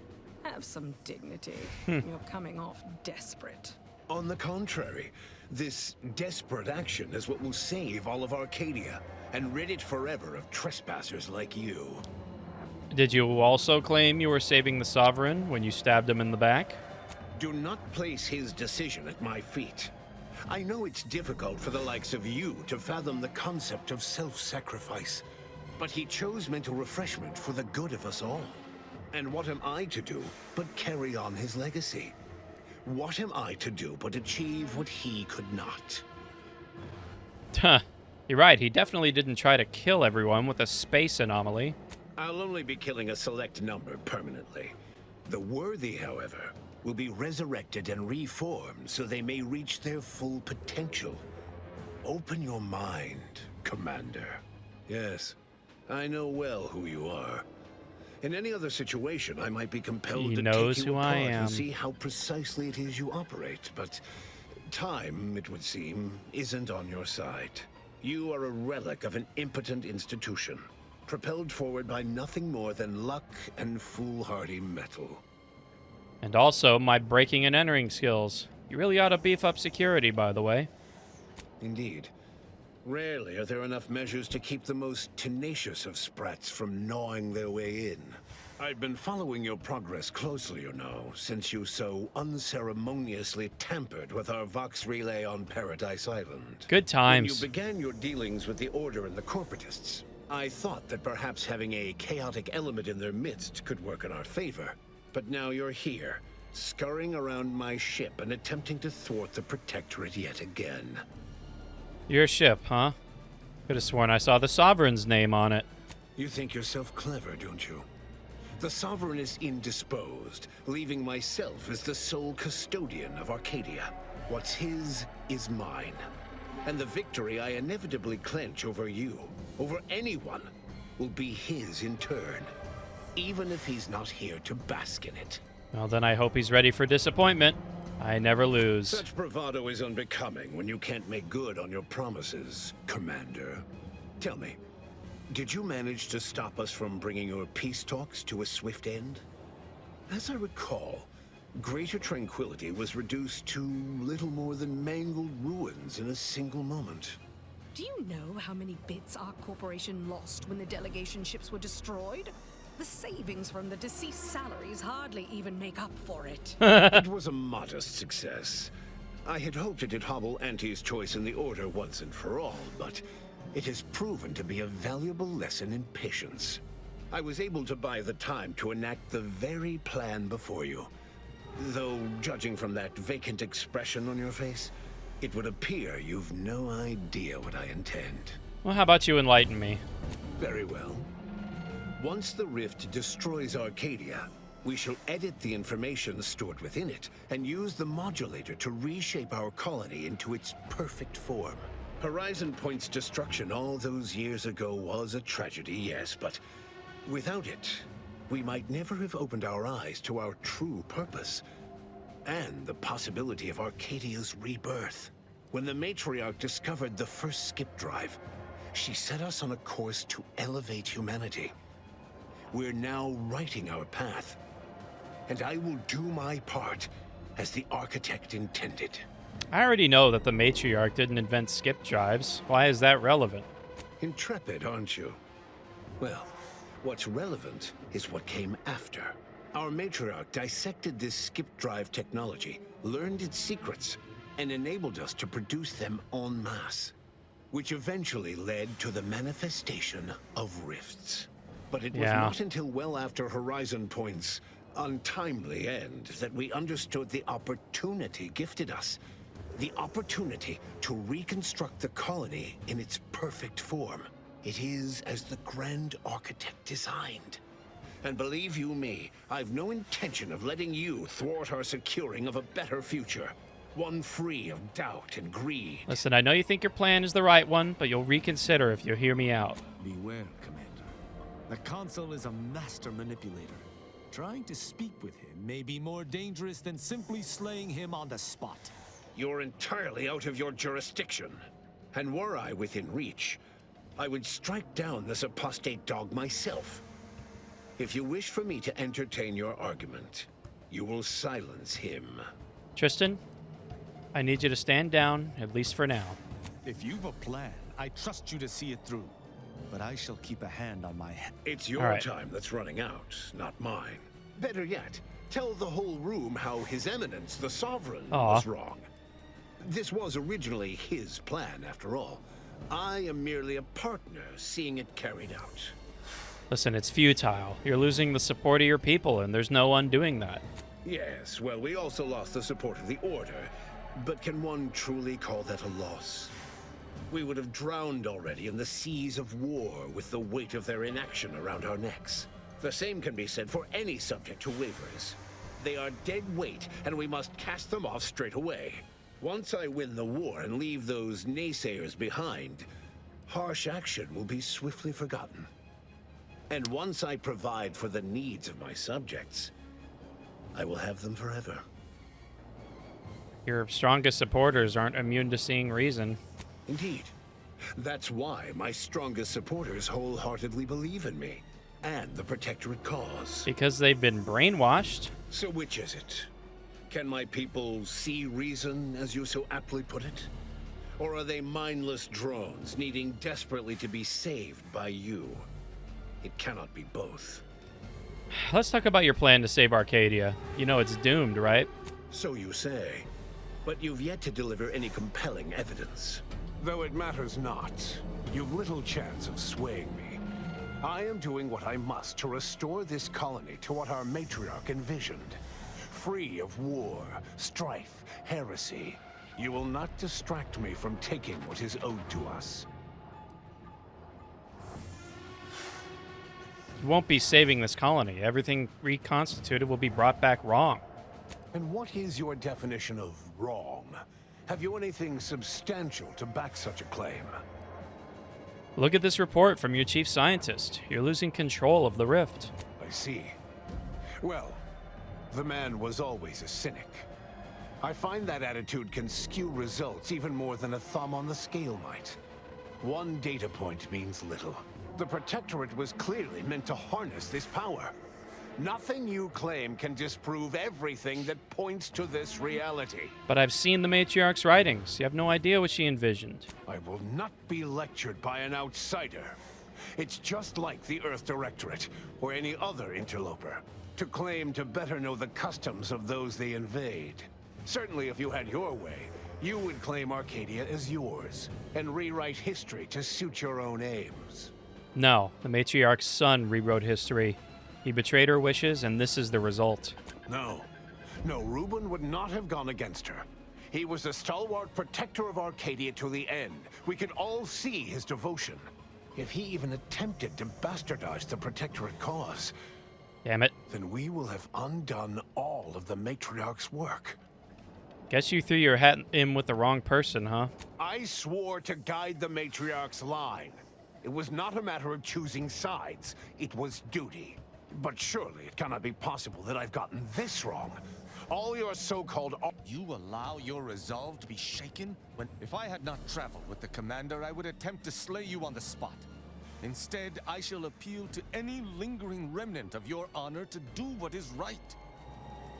Speaker 10: Have some dignity. You're coming off desperate.
Speaker 16: On the contrary, this desperate action is what will save all of Arcadia and rid it forever of trespassers like you.
Speaker 1: Did you also claim you were saving the Sovereign when you stabbed him in the back?
Speaker 16: Do not place his decision at my feet. I know it's difficult for the likes of you to fathom the concept of self-sacrifice, but he chose mental refreshment for the good of us all. And what am I to do but carry on his legacy? What am I to do but achieve what he could not?
Speaker 1: Huh. You're right, he definitely didn't try to kill everyone with a space anomaly.
Speaker 16: I'll only be killing a select number permanently. The worthy, however, will be resurrected and reformed so they may reach their full potential. Open your mind, Commander. Yes, I know well who you are. In any other situation, I might be compelled to take you apart and see how precisely it is you operate, but time, it would seem, isn't on your side. You are a relic of an impotent institution, propelled forward by nothing more than luck and foolhardy metal.
Speaker 1: And also my breaking and entering skills. You really ought to beef up security, by the way.
Speaker 16: Indeed. Rarely are there enough measures to keep the most tenacious of sprats from gnawing their way in. I've been following your progress closely, you know, since you so unceremoniously tampered with our Vox relay on Paradise Island.
Speaker 1: Good times.
Speaker 16: When you began your dealings with the Order and the Corporatists, I thought that perhaps having a chaotic element in their midst could work in our favor. But now you're here, scurrying around my ship and attempting to thwart the Protectorate yet again.
Speaker 1: Your ship, huh? Could have sworn I saw the Sovereign's name on it.
Speaker 16: You think yourself clever, don't you? The Sovereign is indisposed, leaving myself as the sole custodian of Arcadia. What's his is mine. And the victory I inevitably clench over you, over anyone, will be his in turn. Even if he's not here to bask in it.
Speaker 1: Well, then I hope he's ready for disappointment. I never lose.
Speaker 16: Such bravado is unbecoming when you can't make good on your promises, Commander. Tell me, did you manage to stop us from bringing your peace talks to a swift end? As I recall, Greater Tranquility was reduced to little more than mangled ruins in a single moment.
Speaker 10: Do you know how many bits our corporation lost when the delegation ships were destroyed? The savings from the deceased salaries hardly even make up for it.
Speaker 16: It was a modest success. I had hoped it'd hobble Auntie's choice in the Order once and for all, but it has proven to be a valuable lesson in patience. I was able to buy the time to enact the very plan before you. Though, judging from that vacant expression on your face, it would appear you've no idea what I intend.
Speaker 1: Well, how about you enlighten me?
Speaker 16: Very well. Once the rift destroys Arcadia, we shall edit the information stored within it and use the modulator to reshape our colony into its perfect form. Horizon Point's destruction all those years ago was a tragedy, yes, but without it, we might never have opened our eyes to our true purpose and the possibility of Arcadia's rebirth. When the Matriarch discovered the first skip drive, she set us on a course to elevate humanity. We're now writing our path, and I will do my part as the architect intended.
Speaker 1: I already know that the matriarch didn't invent skip drives. Why is that relevant?
Speaker 16: Intrepid, aren't you? Well, what's relevant is what came after. Our matriarch dissected this skip drive technology, learned its secrets, and enabled us to produce them en masse, which eventually led to the manifestation of rifts. But it was not until well after Horizon Point's untimely end that we understood the opportunity gifted us. The opportunity to reconstruct the colony in its perfect form. It is as the Grand Architect designed. And believe you me, I've no intention of letting you thwart our securing of a better future. One free of doubt and greed.
Speaker 1: Listen, I know you think your plan is the right one, but you'll reconsider if you hear me out.
Speaker 3: Beware, Commander. The Consul is a master manipulator. Trying to speak with him may be more dangerous than simply slaying him on the spot.
Speaker 16: You're entirely out of your jurisdiction. And were I within reach, I would strike down this apostate dog myself. If you wish for me to entertain your argument, you will silence him.
Speaker 1: Tristan, I need you to stand down, at least for now.
Speaker 3: If you've a plan, I trust you to see it through. But I shall keep a hand on my head.
Speaker 16: It's your time that's running out, not mine. Better yet, tell the whole room how His Eminence, the Sovereign, was wrong. This was originally his plan, after all. I am merely a partner seeing it carried out.
Speaker 1: Listen, it's futile. You're losing the support of your people, and there's no undoing that.
Speaker 16: Yes, well, we also lost the support of the Order. But can one truly call that a loss? We would have drowned already in the seas of war with the weight of their inaction around our necks. The same can be said for any subject who wavers. They are dead weight, and we must cast them off straight away. Once I win the war and leave those naysayers behind, harsh action will be swiftly forgotten. And once I provide for the needs of my subjects, I will have them forever.
Speaker 1: Your strongest supporters aren't immune to seeing reason.
Speaker 16: Indeed. That's why my strongest supporters wholeheartedly believe in me and the Protectorate cause.
Speaker 1: Because they've been brainwashed.
Speaker 16: So which is it? Can my people see reason, as you so aptly put it? Or are they mindless drones needing desperately to be saved by you? It cannot be both.
Speaker 1: Let's talk about your plan to save Arcadia. You know it's doomed, right?
Speaker 16: So you say. But you've yet to deliver any compelling evidence.
Speaker 9: Though it matters not, you've little chance of swaying me. I am doing what I must to restore this colony to what our matriarch envisioned. Free of war, strife, heresy. You will not distract me from taking what is owed to us.
Speaker 1: You won't be saving this colony. Everything reconstituted will be brought back wrong.
Speaker 9: And what is your definition of wrong? Have you anything substantial to back such a claim?
Speaker 1: Look at this report from your chief scientist. You're losing control of the rift.
Speaker 9: I see. Well, the man was always a cynic. I find that attitude can skew results even more than a thumb on the scale might. One data point means little. The Protectorate was clearly meant to harness this power. Nothing you claim can disprove everything that points to this reality.
Speaker 1: But I've seen the Matriarch's writings. You have no idea what she envisioned.
Speaker 9: I will not be lectured by an outsider. It's just like the Earth Directorate, or any other interloper, to claim to better know the customs of those they invade. Certainly if you had your way, you would claim Arcadia as yours, and rewrite history to suit your own aims.
Speaker 1: No, the Matriarch's son rewrote history. He betrayed her wishes, and this is the result.
Speaker 9: No, Reuben would not have gone against her. He was a stalwart protector of Arcadia to the end. We could all see his devotion. If he even attempted to bastardize the Protectorate cause,
Speaker 1: damn it,
Speaker 9: then we will have undone all of the Matriarch's work.
Speaker 1: Guess you threw your hat in with the wrong person, huh?
Speaker 9: I swore to guide the Matriarch's line. It was not a matter of choosing sides. It was duty. But surely it cannot be possible that I've gotten this wrong. All your so-called...
Speaker 3: You allow your resolve to be shaken? If I had not traveled with the Commander, I would attempt to slay you on the spot. Instead, I shall appeal to any lingering remnant of your honor to do what is right.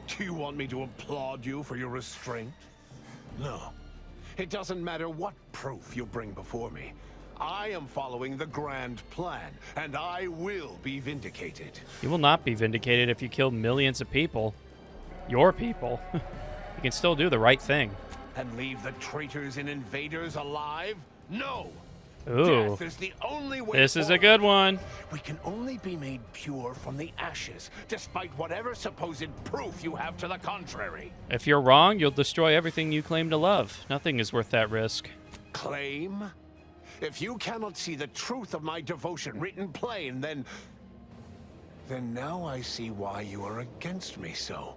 Speaker 9: Do you want me to applaud you for your restraint? No. It doesn't matter what proof you bring before me. I am following the grand plan, and I will be vindicated.
Speaker 1: You will not be vindicated if you kill millions of people. Your people. You can still do the right thing.
Speaker 9: And leave the traitors and invaders alive? No!
Speaker 1: Ooh.
Speaker 9: Death is the only way
Speaker 1: This is a
Speaker 9: forward.
Speaker 1: good one.
Speaker 9: We can only be made pure from the ashes, despite whatever supposed proof you have to the contrary.
Speaker 1: If you're wrong, you'll destroy everything you claim to love. Nothing is worth that risk.
Speaker 9: Claim? If you cannot see the truth of my devotion written plain, then now I see why you are against me so.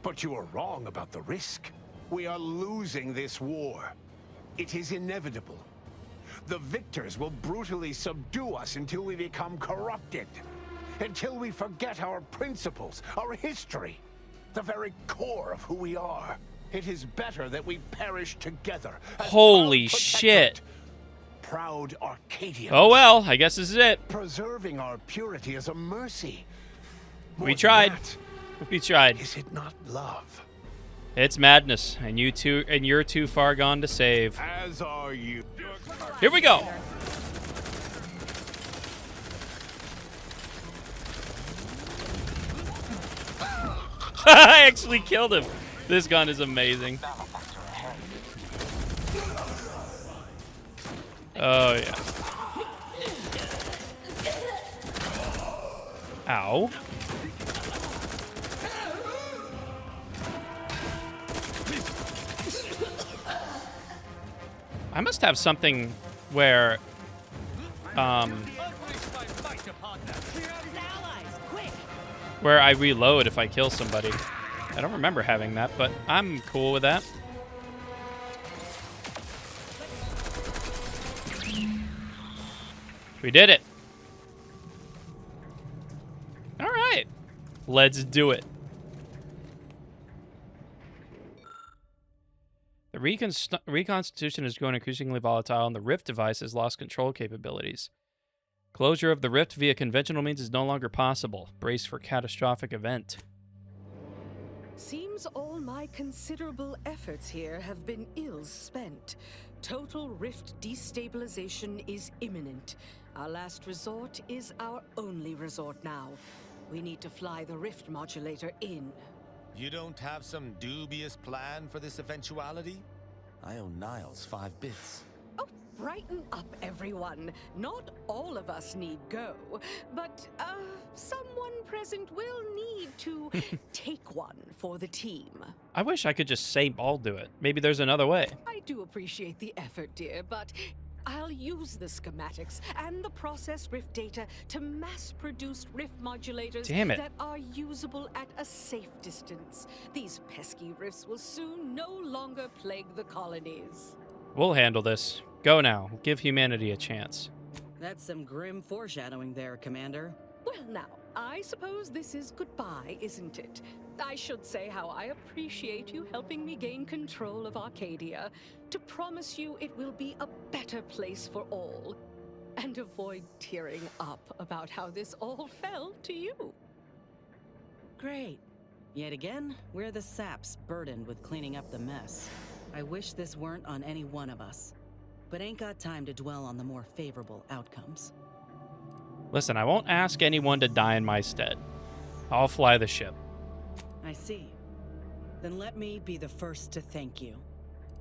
Speaker 9: But you are wrong about the risk. We are losing this war. It is inevitable. The victors will brutally subdue us until we become corrupted. Until we forget our principles, our history, the very core of who we are. It is better that we perish together.
Speaker 1: Holy shit.
Speaker 9: Proud Arcadians.
Speaker 1: Oh well, I guess this is it.
Speaker 9: Preserving our purity is a mercy.
Speaker 1: We tried. We tried.
Speaker 9: Is it not love?
Speaker 1: It's madness, and you're too far gone to save.
Speaker 9: As are you.
Speaker 1: Here we go. I actually killed him. This gun is amazing. Oh yeah. Ow. I must have something where, where I reload if I kill somebody. I don't remember having that, but I'm cool with that. We did it. All right. Let's do it. The reconstitution is growing increasingly volatile, and the Rift device has lost control capabilities. Closure of the Rift via conventional means is no longer possible. Brace for catastrophic event.
Speaker 10: Seems all my considerable efforts here have been ill spent. Total Rift destabilization is imminent. Our last resort is our only resort now. We need to fly the Rift modulator in.
Speaker 3: You don't have some dubious plan for this eventuality? I owe Niles 5 bits.
Speaker 10: Oh, brighten up, everyone. Not all of us need go, but someone present will need to take one for the team.
Speaker 1: I wish I could just say I'll do it. Maybe there's another way.
Speaker 10: I do appreciate the effort, dear, but I'll use the schematics and the process Rift data to mass-produce Rift modulators that are usable at a safe distance. These pesky Rifts will soon no longer plague the colonies.
Speaker 1: We'll handle this. Go now. Give humanity a chance.
Speaker 5: That's some grim foreshadowing there, Commander.
Speaker 10: Well, now, I suppose this is goodbye, isn't it? I should say how I appreciate you helping me gain control of Arcadia. To promise you it will be a better place for all. And avoid tearing up about how this all fell to you.
Speaker 5: Great. Yet again, we're the saps burdened with cleaning up the mess. I wish this weren't on any one of us, but ain't got time to dwell on the more favorable outcomes.
Speaker 1: Listen, I won't ask anyone to die in my stead. I'll fly the ship.
Speaker 5: I see. Then let me be the first to thank you.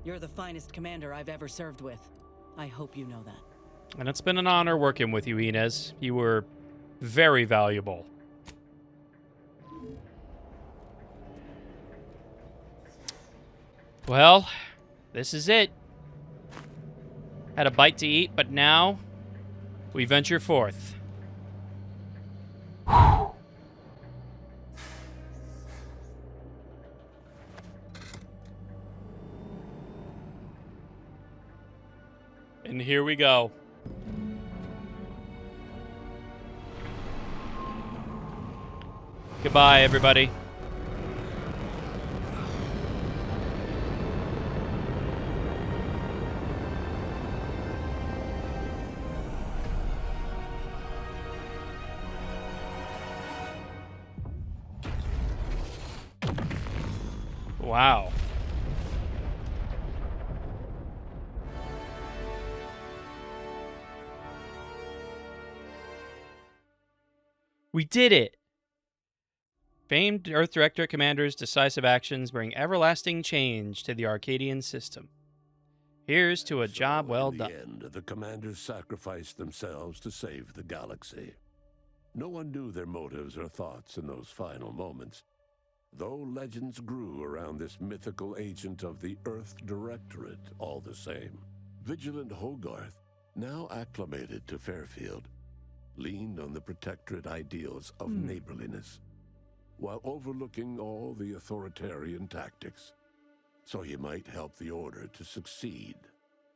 Speaker 5: You're the finest commander I've ever served with. I hope you know that.
Speaker 1: And it's been an honor working with you, Inez. You were very valuable. Well, this is it. Had a bite to eat, but now we venture forth. And here we go. Goodbye, everybody. Wow. We did it! Famed Earth Directorate Commander's decisive actions bring everlasting change to the Arcadian system. Here's to a job well done.
Speaker 17: In the end, the commanders sacrificed themselves to save the galaxy. No one knew their motives or thoughts in those final moments, though legends grew around this mythical agent of the Earth Directorate all the same. Vigilant Hogarth, now acclimated to Fairfield, leaned on the Protectorate ideals of neighborliness, while overlooking all the authoritarian tactics, so he might help the Order to succeed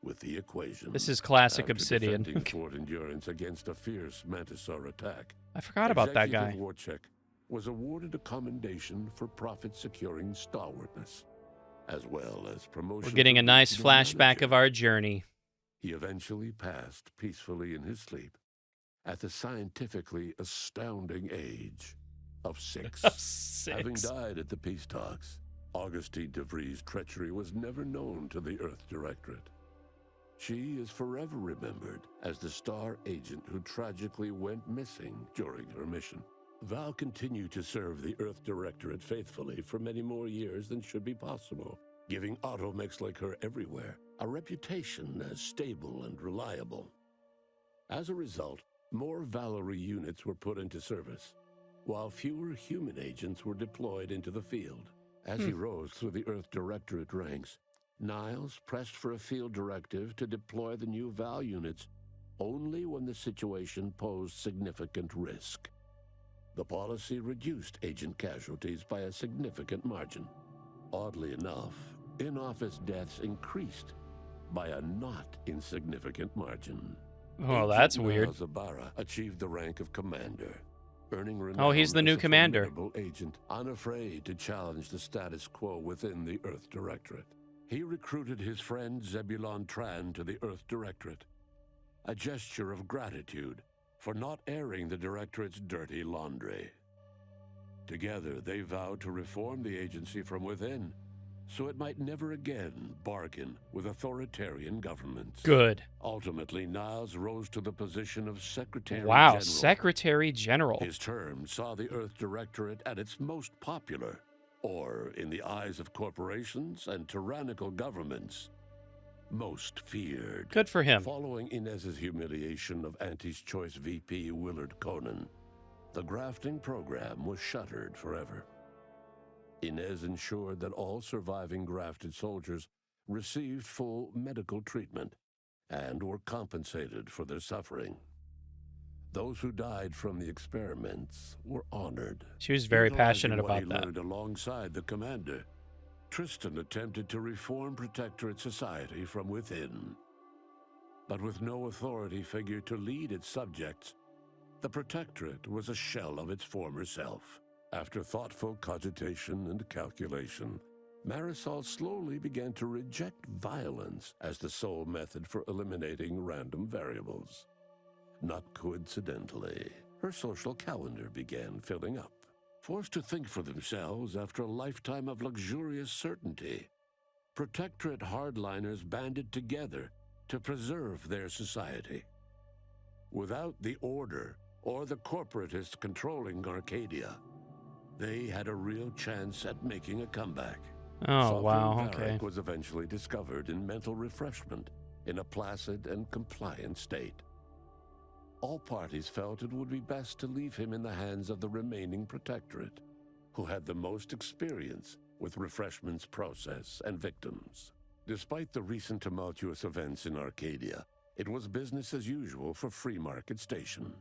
Speaker 17: with the equation.
Speaker 1: This is classic
Speaker 17: After
Speaker 1: Obsidian.
Speaker 17: defending Fort Endurance against a fierce Mantisaur attack,
Speaker 1: I forgot about that guy.
Speaker 17: Executive Warchek was awarded a commendation for profit-securing stalwartness, as well as promotion.
Speaker 1: We're getting a
Speaker 17: to
Speaker 1: nice
Speaker 17: regional
Speaker 1: flashback
Speaker 17: manager.
Speaker 1: of our journey.
Speaker 17: He eventually passed peacefully in his sleep at the scientifically astounding age of 6.
Speaker 1: Of 6.
Speaker 17: Having died at the peace talks, Augustine de Vries' treachery was never known to the Earth Directorate. She is forever remembered as the star agent who tragically went missing during her mission. Val continued to serve the Earth Directorate faithfully for many more years than should be possible, giving automechs like her everywhere a reputation as stable and reliable. As a result, more Valerie units were put into service, while fewer human agents were deployed into the field. As he rose through the Earth Directorate ranks, Niles pressed for a field directive to deploy the new Val units only when the situation posed significant risk. The policy reduced agent casualties by a significant margin. Oddly enough, in-office deaths increased by a not insignificant margin.
Speaker 1: Oh, that's
Speaker 17: Agent
Speaker 1: weird.
Speaker 17: Niles Ibarra achieved the rank of commander, earning renown
Speaker 1: Oh, he's the
Speaker 17: as
Speaker 1: new
Speaker 17: a
Speaker 1: commander.
Speaker 17: formidable agent, unafraid to challenge the status quo within the Earth Directorate. He recruited his friend Zebulon Tran to the Earth Directorate, a gesture of gratitude for not airing the Directorate's dirty laundry. Together, they vowed to reform the agency from within, so it might never again bargain with authoritarian governments.
Speaker 1: Good.
Speaker 17: Ultimately, Niles rose to the position of Secretary
Speaker 1: Wow,
Speaker 17: General.
Speaker 1: Secretary General.
Speaker 17: His term saw the Earth Directorate at its most popular, or, in the eyes of corporations and tyrannical governments, most feared.
Speaker 1: Good for him.
Speaker 17: Following Inez's humiliation of Anti's Choice VP Willard Conan, the grafting program was shuttered forever. Inez ensured that all surviving grafted soldiers received full medical treatment and were compensated for their suffering. Those who died from the experiments were honored.
Speaker 1: She was very passionate
Speaker 17: Utilizing
Speaker 1: about
Speaker 17: what he
Speaker 1: that.
Speaker 17: learned alongside the commander, Tristan attempted to reform Protectorate society from within. But with no authority figure to lead its subjects, the Protectorate was a shell of its former self. After thoughtful cogitation and calculation, Marisol slowly began to reject violence as the sole method for eliminating random variables. Not coincidentally, her social calendar began filling up. Forced to think for themselves after a lifetime of luxurious certainty, Protectorate hardliners banded together to preserve their society. Without the Order or the corporatists controlling Arcadia, they had a real chance at making a comeback.
Speaker 1: Oh, wow,
Speaker 17: Sovran
Speaker 1: okay.
Speaker 17: Varric was eventually discovered in mental refreshment in a placid and compliant state. All parties felt it would be best to leave him in the hands of the remaining Protectorate, who had the most experience with refreshment's process and victims. Despite the recent tumultuous events in Arcadia, it was business as usual for Free Market Station.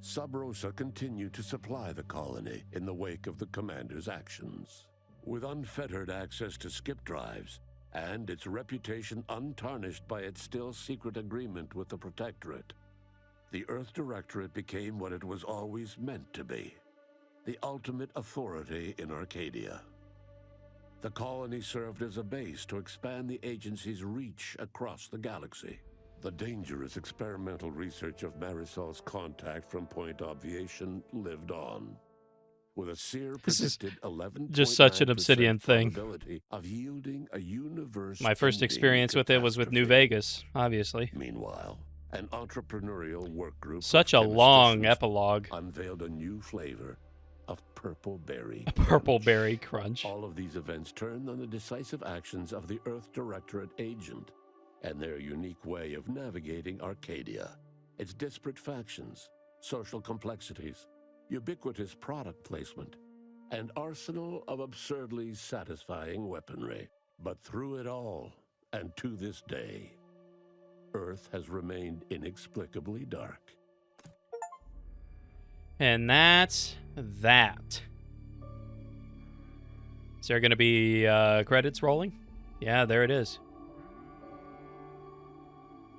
Speaker 17: Sub Rosa continued to supply the colony in the wake of the commander's actions. With unfettered access to skip drives, and its reputation untarnished by its still secret agreement with the Protectorate, the Earth Directorate became what it was always meant to be, the ultimate authority in Arcadia. The colony served as a base to expand the agency's reach across the galaxy. The dangerous experimental research of Marisol's contact from Point Obviation lived on, with a Seer
Speaker 1: This is
Speaker 17: predicted 11.9%
Speaker 1: just such an Obsidian thing.
Speaker 17: probability of yielding a universe.
Speaker 1: My first
Speaker 17: ending
Speaker 1: experience with it was with New
Speaker 17: catastrophe.
Speaker 1: Vegas, obviously.
Speaker 17: Meanwhile, an entrepreneurial work group.
Speaker 1: Such a long epilogue.
Speaker 17: Unveiled a new flavor of purple berry.
Speaker 1: Purple berry crunch.
Speaker 17: All of these events turned on the decisive actions of the Earth Directorate agent and their unique way of navigating Arcadia. Its disparate factions, social complexities, ubiquitous product placement, and arsenal of absurdly satisfying weaponry. But through it all, and to this day, Earth has remained inexplicably dark.
Speaker 1: And that's that. Is there going to be credits rolling? Yeah, there it is.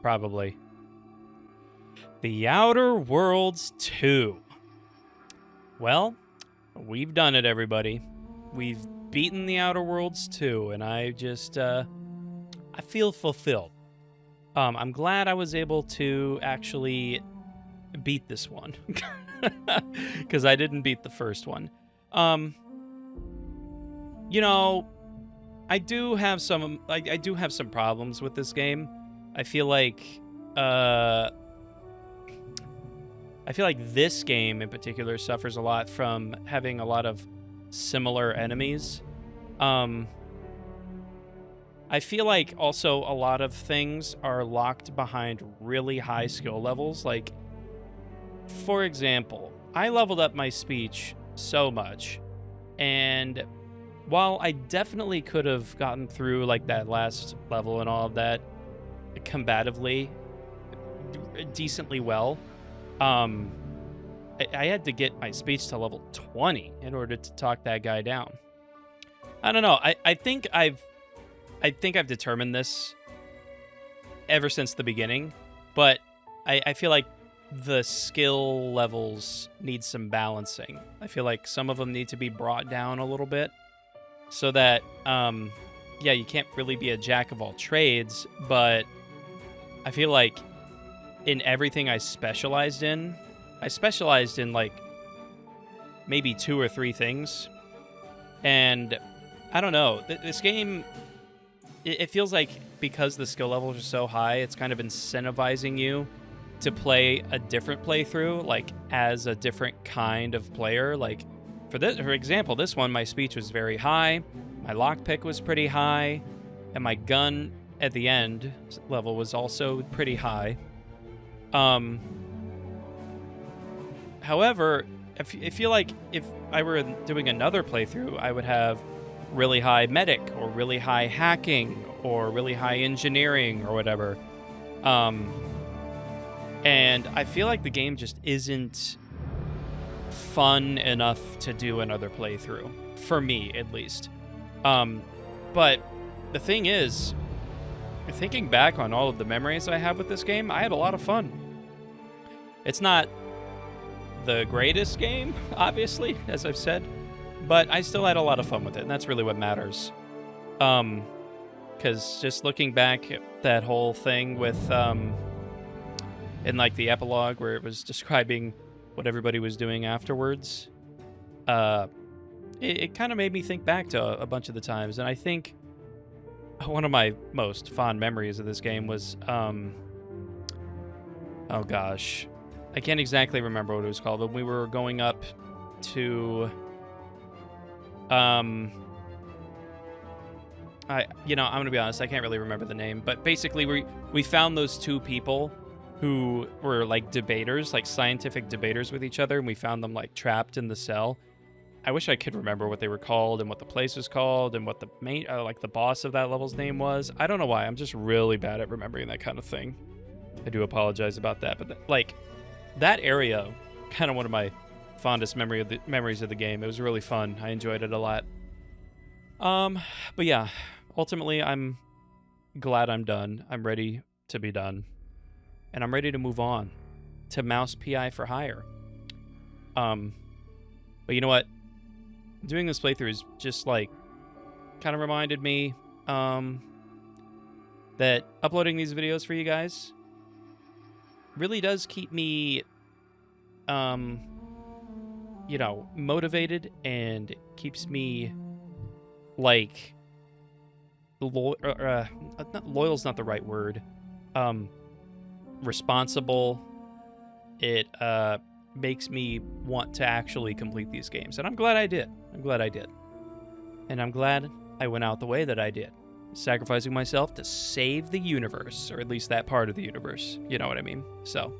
Speaker 1: Probably. The Outer Worlds 2. Well, we've done it, everybody. We've beaten The Outer Worlds 2, and I just, I feel fulfilled. I'm glad I was able to actually beat this one. Because I didn't beat the first one. You know, I do have some problems with this game. I feel like this game in particular suffers a lot from having a lot of similar enemies. I feel like also a lot of things are locked behind really high skill levels. Like, for example, I leveled up my speech so much, and while I definitely could have gotten through like that last level and all of that combatively decently well, I had to get my speech to level 20 in order to talk that guy down. I don't know. I think I've determined this ever since the beginning, but I feel like the skill levels need some balancing. I feel like some of them need to be brought down a little bit so that, yeah, you can't really be a jack of all trades, but I feel like in everything I specialized in like maybe 2 or 3 things. And I don't know, this game, it feels like because the skill levels are so high, it's kind of incentivizing you to play a different playthrough, like as a different kind of player. Like for example, this one, my speech was very high, my lockpick was pretty high, and my gun at the end level was also pretty high. However, I feel like if I were doing another playthrough, I would have really high medic or really high hacking or really high engineering or whatever. And I feel like the game just isn't fun enough to do another playthrough, for me at least. But the thing is, thinking back on all of the memories I have with this game, I had a lot of fun. It's not the greatest game, obviously, as I've said, but I still had a lot of fun with it, and that's really what matters. Because just looking back at that whole thing with, in like the epilogue where it was describing what everybody was doing afterwards, it kind of made me think back to a bunch of the times, and I think one of my most fond memories of this game was, oh gosh, I can't exactly remember what it was called, but we were going up to, I'm gonna be honest, I can't really remember the name, but basically we found those 2 people who were like debaters, like scientific debaters with each other, and we found them like trapped in the cell. I wish I could remember what they were called and what the place was called and what the main, like the boss of that level's name was. I don't know why. I'm just really bad at remembering that kind of thing. I do apologize about that, but like that area, kind of one of my fondest memories of the game. It was really fun. I enjoyed it a lot. But yeah, ultimately, I'm glad I'm done. I'm ready to be done, and I'm ready to move on to Mouse PI for Hire. But you know what? Doing this playthrough is just like kind of reminded me that uploading these videos for you guys really does keep me motivated, and keeps me like not loyal's not the right word. responsible. It makes me want to actually complete these games. And I'm glad I did. I'm glad I did. And I'm glad I went out the way that I did. Sacrificing myself to save the universe, or at least that part of the universe. You know what I mean? So,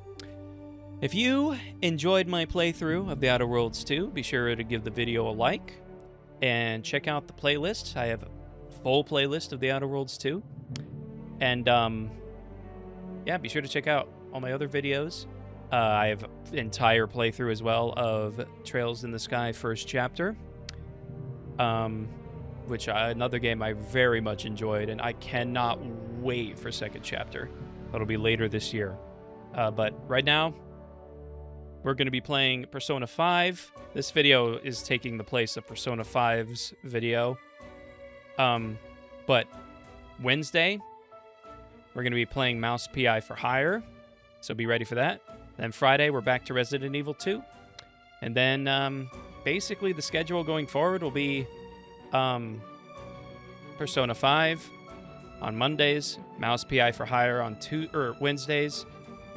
Speaker 1: if you enjoyed my playthrough of The Outer Worlds 2, be sure to give the video a like and check out the playlist. I have a full playlist of The Outer Worlds 2. And, yeah, be sure to check out all my other videos. I have an entire playthrough as well of Trails in the Sky First Chapter. Which another game I very much enjoyed, and I cannot wait for Second Chapter. That'll be later this year. But right now, we're going to be playing Persona 5. This video is taking the place of Persona 5's video. But Wednesday, we're going to be playing Mouse P.I. for Hire, so be ready for that. Then Friday, we're back to Resident Evil 2. And then, basically, the schedule going forward will be Persona 5 on Mondays, Mouse P.I. for Hire on Wednesdays,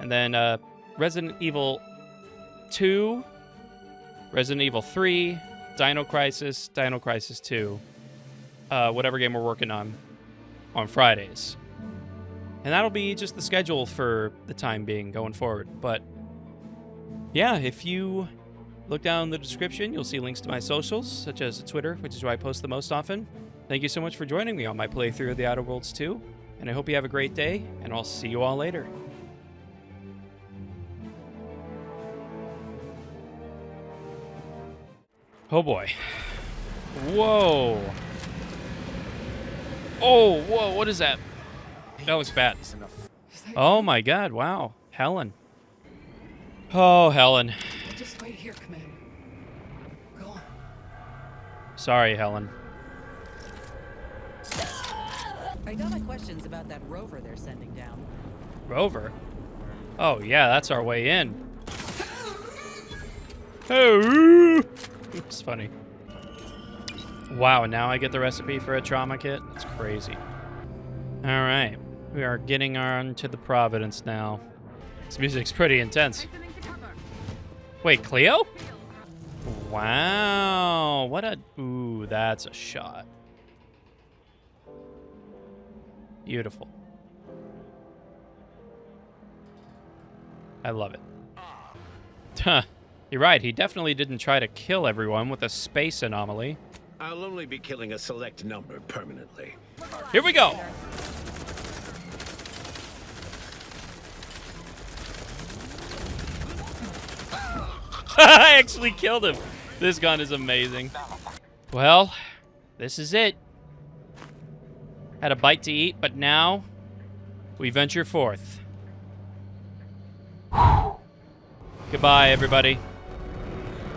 Speaker 1: and then Resident Evil 2, Resident Evil 3, Dino Crisis 2, whatever game we're working on Fridays. And that'll be just the schedule for the time being going forward. But yeah, if you look down in the description, you'll see links to my socials, such as Twitter, which is where I post the most often. Thank you so much for joining me on my playthrough of The Outer Worlds 2, and I hope you have a great day, and I'll see you all later. Oh boy. Whoa. Oh, whoa, what is that? That looks bad. Oh my god, wow. Helen. Oh, Helen.
Speaker 6: Just wait here, Commander. Go on.
Speaker 1: Sorry, Helen.
Speaker 5: I got my questions about that rover they're sending down.
Speaker 1: Rover? Oh, yeah, that's our way in. Oh, it's funny. Wow, now I get the recipe for a trauma kit? That's crazy. All right, we are getting on to the Providence now. This music's pretty intense. Wait, Cleo? Wow, what a... Ooh, that's a shot. Beautiful. I love it. Huh. You're right, he definitely didn't try to kill everyone with a space anomaly.
Speaker 16: I'll only be killing a select number permanently.
Speaker 1: Here we go! I actually killed him. This gun is amazing. Well, this is it. Had a bite to eat, but now we venture forth. Goodbye, everybody.